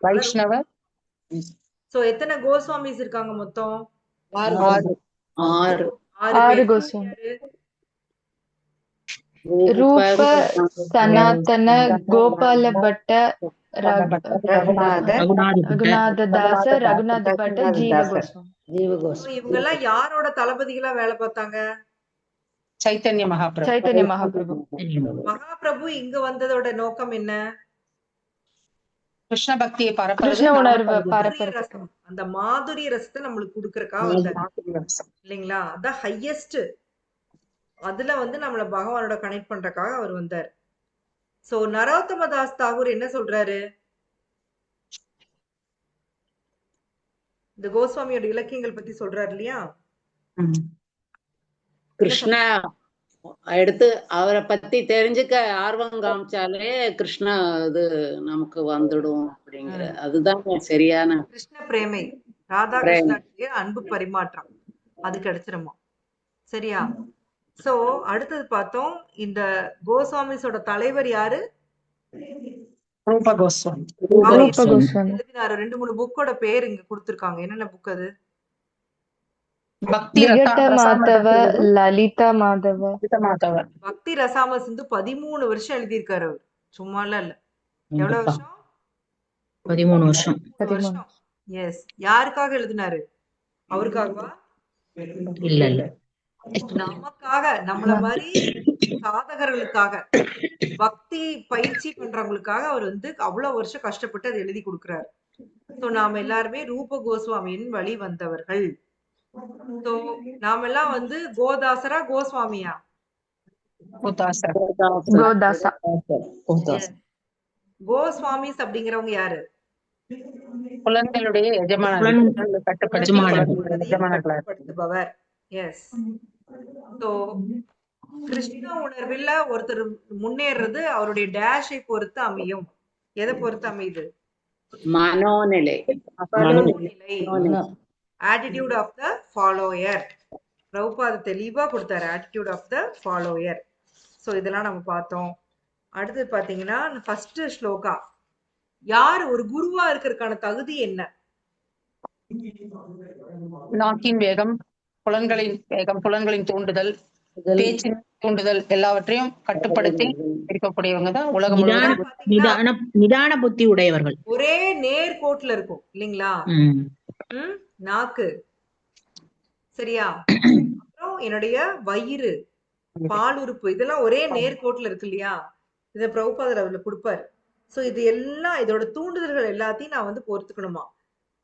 வைஷ்ணவ. சோ எத்தனை கோஸ்வாமிஸ் இருக்காங்க மொத்தம்? 6 கோஸ்வாமி. ரூப, சனாதன, கோபால பட்ட, ரகுநாத தாச, ரகுநாத பட்ட, ஜீவ கோஸ்வாமி. இவங்க எல்லாம் யாரோட தளபதிகளா வேலை பார்த்தாங்க? சைத்தன்ய மகாபிரபு. மகாபிரபு இங்க வந்ததோட நோக்கம் என்ன? கிருஷ்ண பக்தியை கிருஷ்ண உணர்வு பரப்புறது. அந்த மாதுரிய ரசத்தை நம்மளுக்கு கொடுக்கறக்கா இல்லைங்களா? அதான் ஹையஸ்ட். அதுல நம்மள பகவானோட கனெக்ட் பண்றதுக்காக அவர் வந்தார். சோ நரோத்தம தாஸ் தாகூர் என்ன சொல்றாரு? இந்த கோஸ்வாமியோட இலக்கியங்கள் பத்தி சொல்றாரு இல்லையா? கிருஷ்ணா எடுத்து அவரை பத்தி தெரிஞ்சுக்க ஆர்வம் காமிச்சாலே கிருஷ்ணா இது நமக்கு வந்துடும் அப்படிங்கிற அதுதான் சரியான கிருஷ்ண பிரேமை, ராதா கிருஷ்ணனுடைய அன்பு பரிமாற்றம் அது கிடைச்சிருமா? சரியா? சோ அடுத்தது பார்த்தோம். இந்த கோஸ்வாமிஸோட தலைவர் யாரு? ரூப கோஸ்வாமி. எழுதினாரு 2-3 புக்கோட பேர் இங்க கொடுத்திருக்காங்க. என்னென்ன புக் அது? விகட மாதவ, லலிதா மாதவ. பக்தி ரசாம சிந்து 13 வருஷம் எழுதியிருக்காரு அவர். சும்மா இல்ல. எவ்வளவு வருஷம்? 13 வருஷம். எஸ். யாருக்காக எழுதினாரு? அவருக்காகவா? இல்ல. நமக்காக, நம்மள மாதிரி சாதகர்களுக்காக, பக்தி பயிற்சி பண்றவங்களுக்காக அவர் அவ்வளவு வருஷம் கஷ்டப்பட்டு அதை எழுதி கொடுக்கிறார். சோ நாம எல்லாருமே ரூப கோஸ்வாமியின் வழி வந்தவர்கள். சோ நாம எல்லாம் கோதாசரா கோஸ்வாமியா? கோஸ்வாமிஸ் அப்படிங்கிறவங்க யாரு? குழந்தைகளுடைய கட்டுப்படுத்துபவர். எஸ். சோ கிருஷ்ண உணர்வில் ஒருத்தர் முன்னேறது அவருடைய டேஷை பொறுத்து அமையும். எதை பொறுத்து அமையுது? மனோநிலை. Attitude of the follower. Prabhupada தெளிவா கொடுத்தாரு, attitude of the follower. So இதெல்லாம் நம்ம பார்த்தோம். அடுத்து பாத்தீங்கன்னா ஃபர்ஸ்ட் ஸ்லோகா, யார் ஒரு குருவா இருக்கிறதுக்கான தகுதி என்ன? நாக்கின் வேகம், புலன்களின் வேகம், புலன்களின் தூண்டுதல், பேச்சின் தூண்டுதல் எல்லாவற்றையும் கட்டுப்படுத்தி இருக்கக்கூடியவங்க தான் உலகம் முழுவதும் நிதான புத்தி உடையவர்கள். ஒரே நேர்கோட்டுல இருக்கும் இல்லைங்களா? நாக்கு சரியா? அப்புறம் என்னுடைய வயிறு, பால் உறுப்பு, இதெல்லாம் ஒரே நேர்கோட்டுல இருக்கு இல்லையா? இத பிரபுபாதர் அதுல கொடுப்பாரு. சோ இது எல்லாம் இதோட தூண்டுதல்கள் எல்லாத்தையும் நான் பொறுத்துக்கணுமா?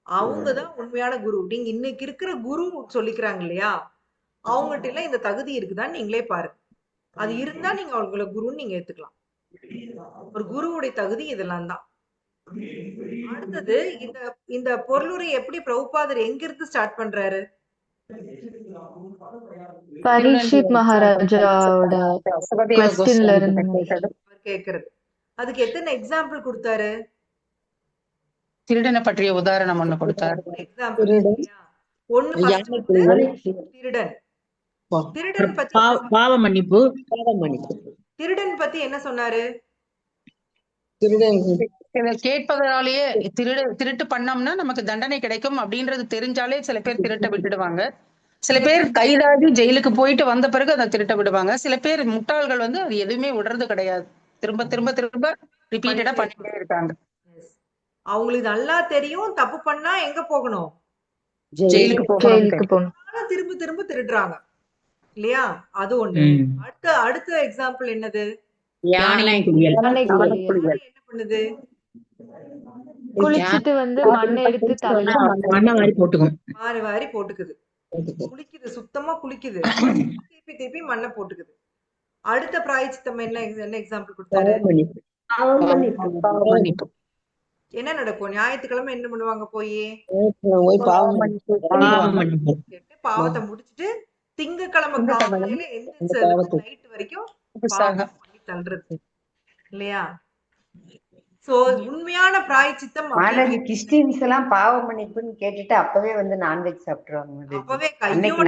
அவங்கதான் உண்மையான குரு. நீங்க இன்னைக்கு இருக்கிற குரு சொல்லிக்கிறாங்க இல்லையா? அவங்ககிட்ட எல்லாம் இந்த தகுதி இருக்குதான்னு நீங்களே பாருங்க. அது இருந்தா நீங்க அவங்கள குருன்னு நீங்க ஏத்துக்கலாம். ஒரு குருவுடைய தகுதி இதெல்லாம் தான். அடுத்தது இந்த பொருளுரை எப்படி பிரபுபாதர் எங்கிருந்து ஸ்டார்ட் பண்றாரு? பரீட்சித் மகாராஜாவோட क्वेश्चनல இருந்து கேக்குறது. அதுக்கு எத்தனை எக்ஸாம்பிள் கொடுத்தாரு? திருடனை பற்றிய உதாரணம் ஒண்ணு கொடுத்தார். எக்ஸாம்பிள் இல்லையா? ஒண்ணு first வந்து திருடன். திருடன் பத்தி பாவ மன்னிப்பு. திருடன் பத்தி என்ன சொன்னாரு? கேட்பதனாலேயே திருட்டு பண்ணோம்னா நமக்கு தண்டனை கிடைக்கும் அப்படின்றது தெரிஞ்சாலே சில பேர் திருட்ட விட்டுடுவாங்க. சில பேர் கைதாகி ஜெயிலுக்கு போயிட்டு வந்த பிறகு அதை திருட்ட விடுவாங்க. சில பேர் முட்டாள்கள் வந்து அது எதுவுமே விடுறது கிடையாது. திரும்ப திரும்ப திரும்ப ரிப்பீட்டடா பண்ணிட்டே இருக்காங்க. அவங்களுக்கு நல்லா தெரியும் தப்பு பண்ணா எங்க போகணும்? ஜெயிலுக்கு போகணும். திரும்ப திரும்ப திருடுறாங்க இல்லையா? அது ஒண்ணு. அடுத்த எக்ஸாம்பிள் என்னது? யானை என்ன பண்ணுது? குளிச்சிட்டு வந்து மண்ணை எடுத்து தலையில வாரி வாரி போட்டுக்குது. குளிக்குது, சுத்தமா குளிக்குது, திருப்பி திருப்பி மண்ணை போட்டுக்குது. அடுத்த பிராயச்சித்தம் என்ன எக்ஸாம்பிள் கொடுத்தாரு? என்ன நடக்கும்? ஞாயிற்றுக்கிழமை என்ன பண்ணுவாங்க? போய் பாவத்தை முடிச்சிட்டு திங்கக்கிழமை காலையில எந்திரிச்சு நைட் வரைக்கும் பண்ணி தள்ளுறது இல்லையா? சோ உண்மையான பிராயச்சித்தம் கிறிஸ்டியன்ஸ் எல்லாம் பாவ மன்னிப்புன்னு கேட்டுட்டு அப்பவே வந்து நான்வெஜ் சாப்பிட்டுருவாங்க. அப்பவே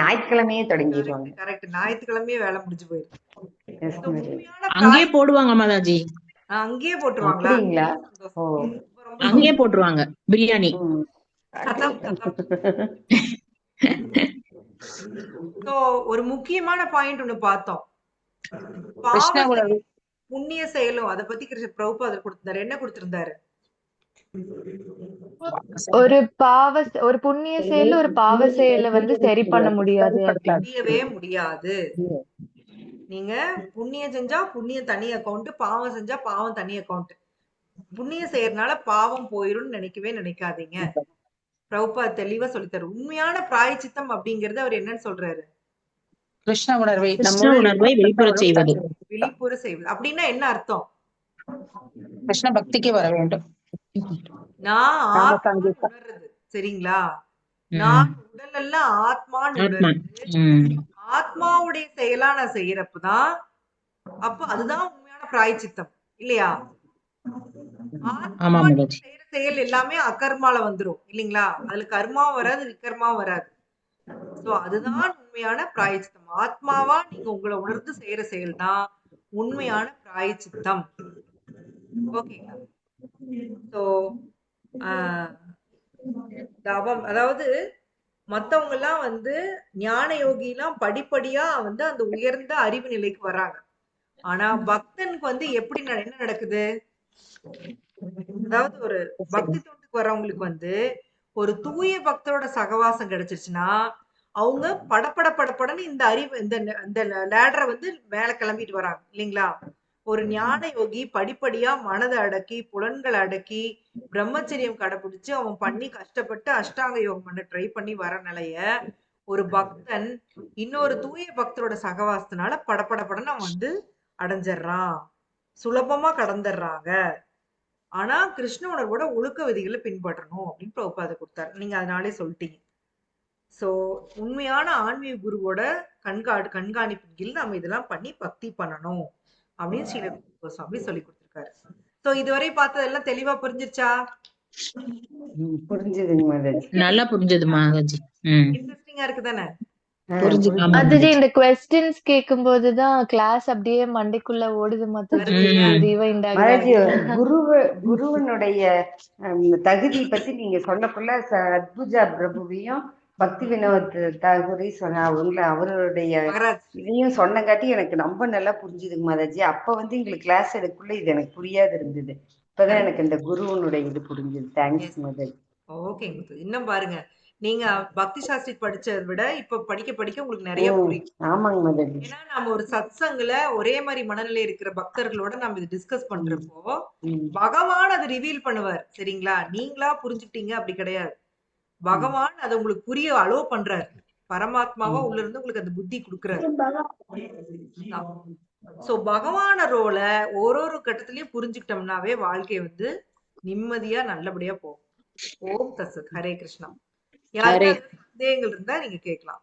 ஞாயிற்றுக்கிழமையே தொடங்கிடுவாங்க. கரெக்ட், ஞாயிற்றுக்கிழமையே வேலை முடிஞ்சு போயிருக்கு. அங்கேயே போடுவாங்க மாதாஜி. அங்கேயே போட்டுருவாங்களா? அங்கேயே போட்டுருவாங்க பிரியாணி. ஒரு முக்கியமான பாயிண்ட் ஒண்ணு பார்த்தோம். புண்ணிய செயலும் அதை பத்தி பிரபுபாதர் கொடுத்திருந்தாரு. என்ன கொடுத்திருந்தாரு? ஒரு புண்ணிய செயல் ஒரு பாவ செயலை வந்து சரி பண்ண முடியாது. முடியவே முடியாது. நீங்க புண்ணியம் செஞ்சா புண்ணியம் தனி அக்கௌண்ட், பாவம் செஞ்சா பாவம் தனி அக்கௌண்ட். புண்ணியம் செய்யறதுனால பாவம் போயிரும் நினைக்கவே நினைக்காதீங்க. பிரபுபாத் தெளிவா சொல்லித்தாரு. உண்மையான பிராயச்சித்தம் அப்படிங்கறது அவர் என்னன்னு சொல்றாரு? கிருஷ்ண உணர்வை வெளிப்புற செய்வது. வெளிப்புற செய்வது அப்படின்னா என்ன அர்த்தம்? கிருஷ்ண பக்திக்கு வர வேண்டும். நான் ஆத்மான்னு உணர்றது, சரிங்களா? நான் உடல் அல்ல ஆத்மான்னு உணர்றது. ஆத்மாவுடைய செயலா நான் செய்யறப்பதான் அப்ப அதுதான் உண்மையான பிராயச்சித்தம் இல்லையா? ஆத்மா செய்யற செயல் எல்லாமே அகர்மால வந்துரும் இல்லைங்களா? அதுல கர்மாவும் வராது, விகர்மாவும் வராது. சோ அதுதான் உண்மையான பிராயச்சித்தம். ஆத்மாவா நீங்க உங்களை உணர்ந்து செய்யற செயல் தான் உண்மையான பிராயச்சித்தம். ஓகேங்களா? சோ அதாவது மத்தவங்க எல்லாம் வந்து ஞான யோகி எல்லாம் படிப்படியா வந்து அந்த உயர்ந்த அறிவு நிலைக்கு வர்றாங்க. ஆனா பக்தனுக்கு வந்து எப்படி என்ன நடக்குது? அதாவது ஒரு பக்தி தொண்டுக்கு வர்றவங்களுக்கு வந்து ஒரு தூய பக்தரோட சகவாசம் கிடைச்சிருச்சுன்னா அவங்க படப்படன்னு இந்த அறிவு இந்த லேடரை வந்து மேல கிளம்பிட்டு வராங்க இல்லைங்களா? ஒரு ஞான யோகி படிப்படியா மனதை அடக்கி புலன்களை அடக்கி பிரம்மச்சரியம் கடைபிடிச்சு அவன் பண்ணி கஷ்டப்பட்டு அஷ்டாங்க யோகம் பண்ண ட்ரை பண்ணி வர நிலைய ஒரு பக்தன் இன்னொரு தூய பக்தரோட சகவாசத்தினால படப்படன்னு அவன் வந்து அடைஞ்சிடறான், சுலபமா கடந்துடுறாங்க. ஆனா கிருஷ்ண உணர்வோட ஒழுக்க விதிகளை பின்பற்றணும் அப்படின்னு பிரபுபாத கொடுத்தாரு. நீங்க அதனாலே சொல்லிட்டீங்க. சோ உண்மையான ஆன்மீக குருவோட கண்காணிப்பின் கீழ் நம்ம இதெல்லாம் பண்ணி பக்தி பண்ணணும் அப்படின்னு ஸ்ரீல கோஸ்வாமி சொல்லி கொடுத்திருக்காரு. சோ இதுவரை பார்த்ததெல்லாம் தெளிவா புரிஞ்சிருச்சா? புரிஞ்சுதுங்க மாதாஜி. நல்லா புரிஞ்சது மாதாஜி. இன்ட்ரெஸ்டிங்கா இருக்கு தானே? மாதாஜி இந்த क्वेश्चंस கேக்கும்போதுதான் கிளாஸ் அப்படியே மண்டைக்குள்ள ஓடுது மாதாஜி. மாதாஜி குருவனுடைய தகுதி பத்தி நீங்க சொல்லக்குள்ள அத்புஜா பிரபுவையும் பக்தி வினோத் தாகூரி அவருடைய இதையும் சொன்னங்காட்டி எனக்கு ரொம்ப நல்லா புரிஞ்சுதுங்க மாதாஜி. அப்ப வந்து எங்களுக்கு கிளாஸ் எடுக்குள்ள இது எனக்கு புரியாது இருந்தது. இப்பதான் எனக்கு இந்த குருவனுடைய இது புரிஞ்சுது. தேங்க்ஸ் மாதாஜி. ஓகே, இன்னும் பாருங்க, நீங்க பக்தி சாஸ்திரி படிச்சதை விட இப்ப படிக்க உங்களுக்கு நிறைய புரியும். ஆமாங்க மாதாஜி. ஏன்னா நம்ம ஒரு சத்சங்கல ஒரே மாதிரி மனநிலை இருக்கிற பக்தர்களோட நம்ம இது டிஸ்கஸ் பண்றப்போ பகவான் அதை ரிவீல் பண்ணுவார். சரிங்களா? நீங்களா புரிஞ்சுக்கிட்டீங்க அப்படி கிடையாது. பகவான் அதை உங்களுக்கு புரிய அலோ பண்றாரு. பரமாத்மாவா உள்ள இருந்து உங்களுக்கு அந்த புத்தி கொடுக்குறாரு. சோ பகவான ரோல ஒரு கட்டத்திலயும் புரிஞ்சுக்கிட்டோம்னாவே வாழ்க்கை வந்து நிம்மதியா நல்லபடியா போகும். ஓம் தசத். ஹரே கிருஷ்ணா. யாருக்காவது சந்தேகங்கள் இருந்தா நீங்க கேட்கலாம்.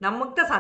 நம்மகிட்ட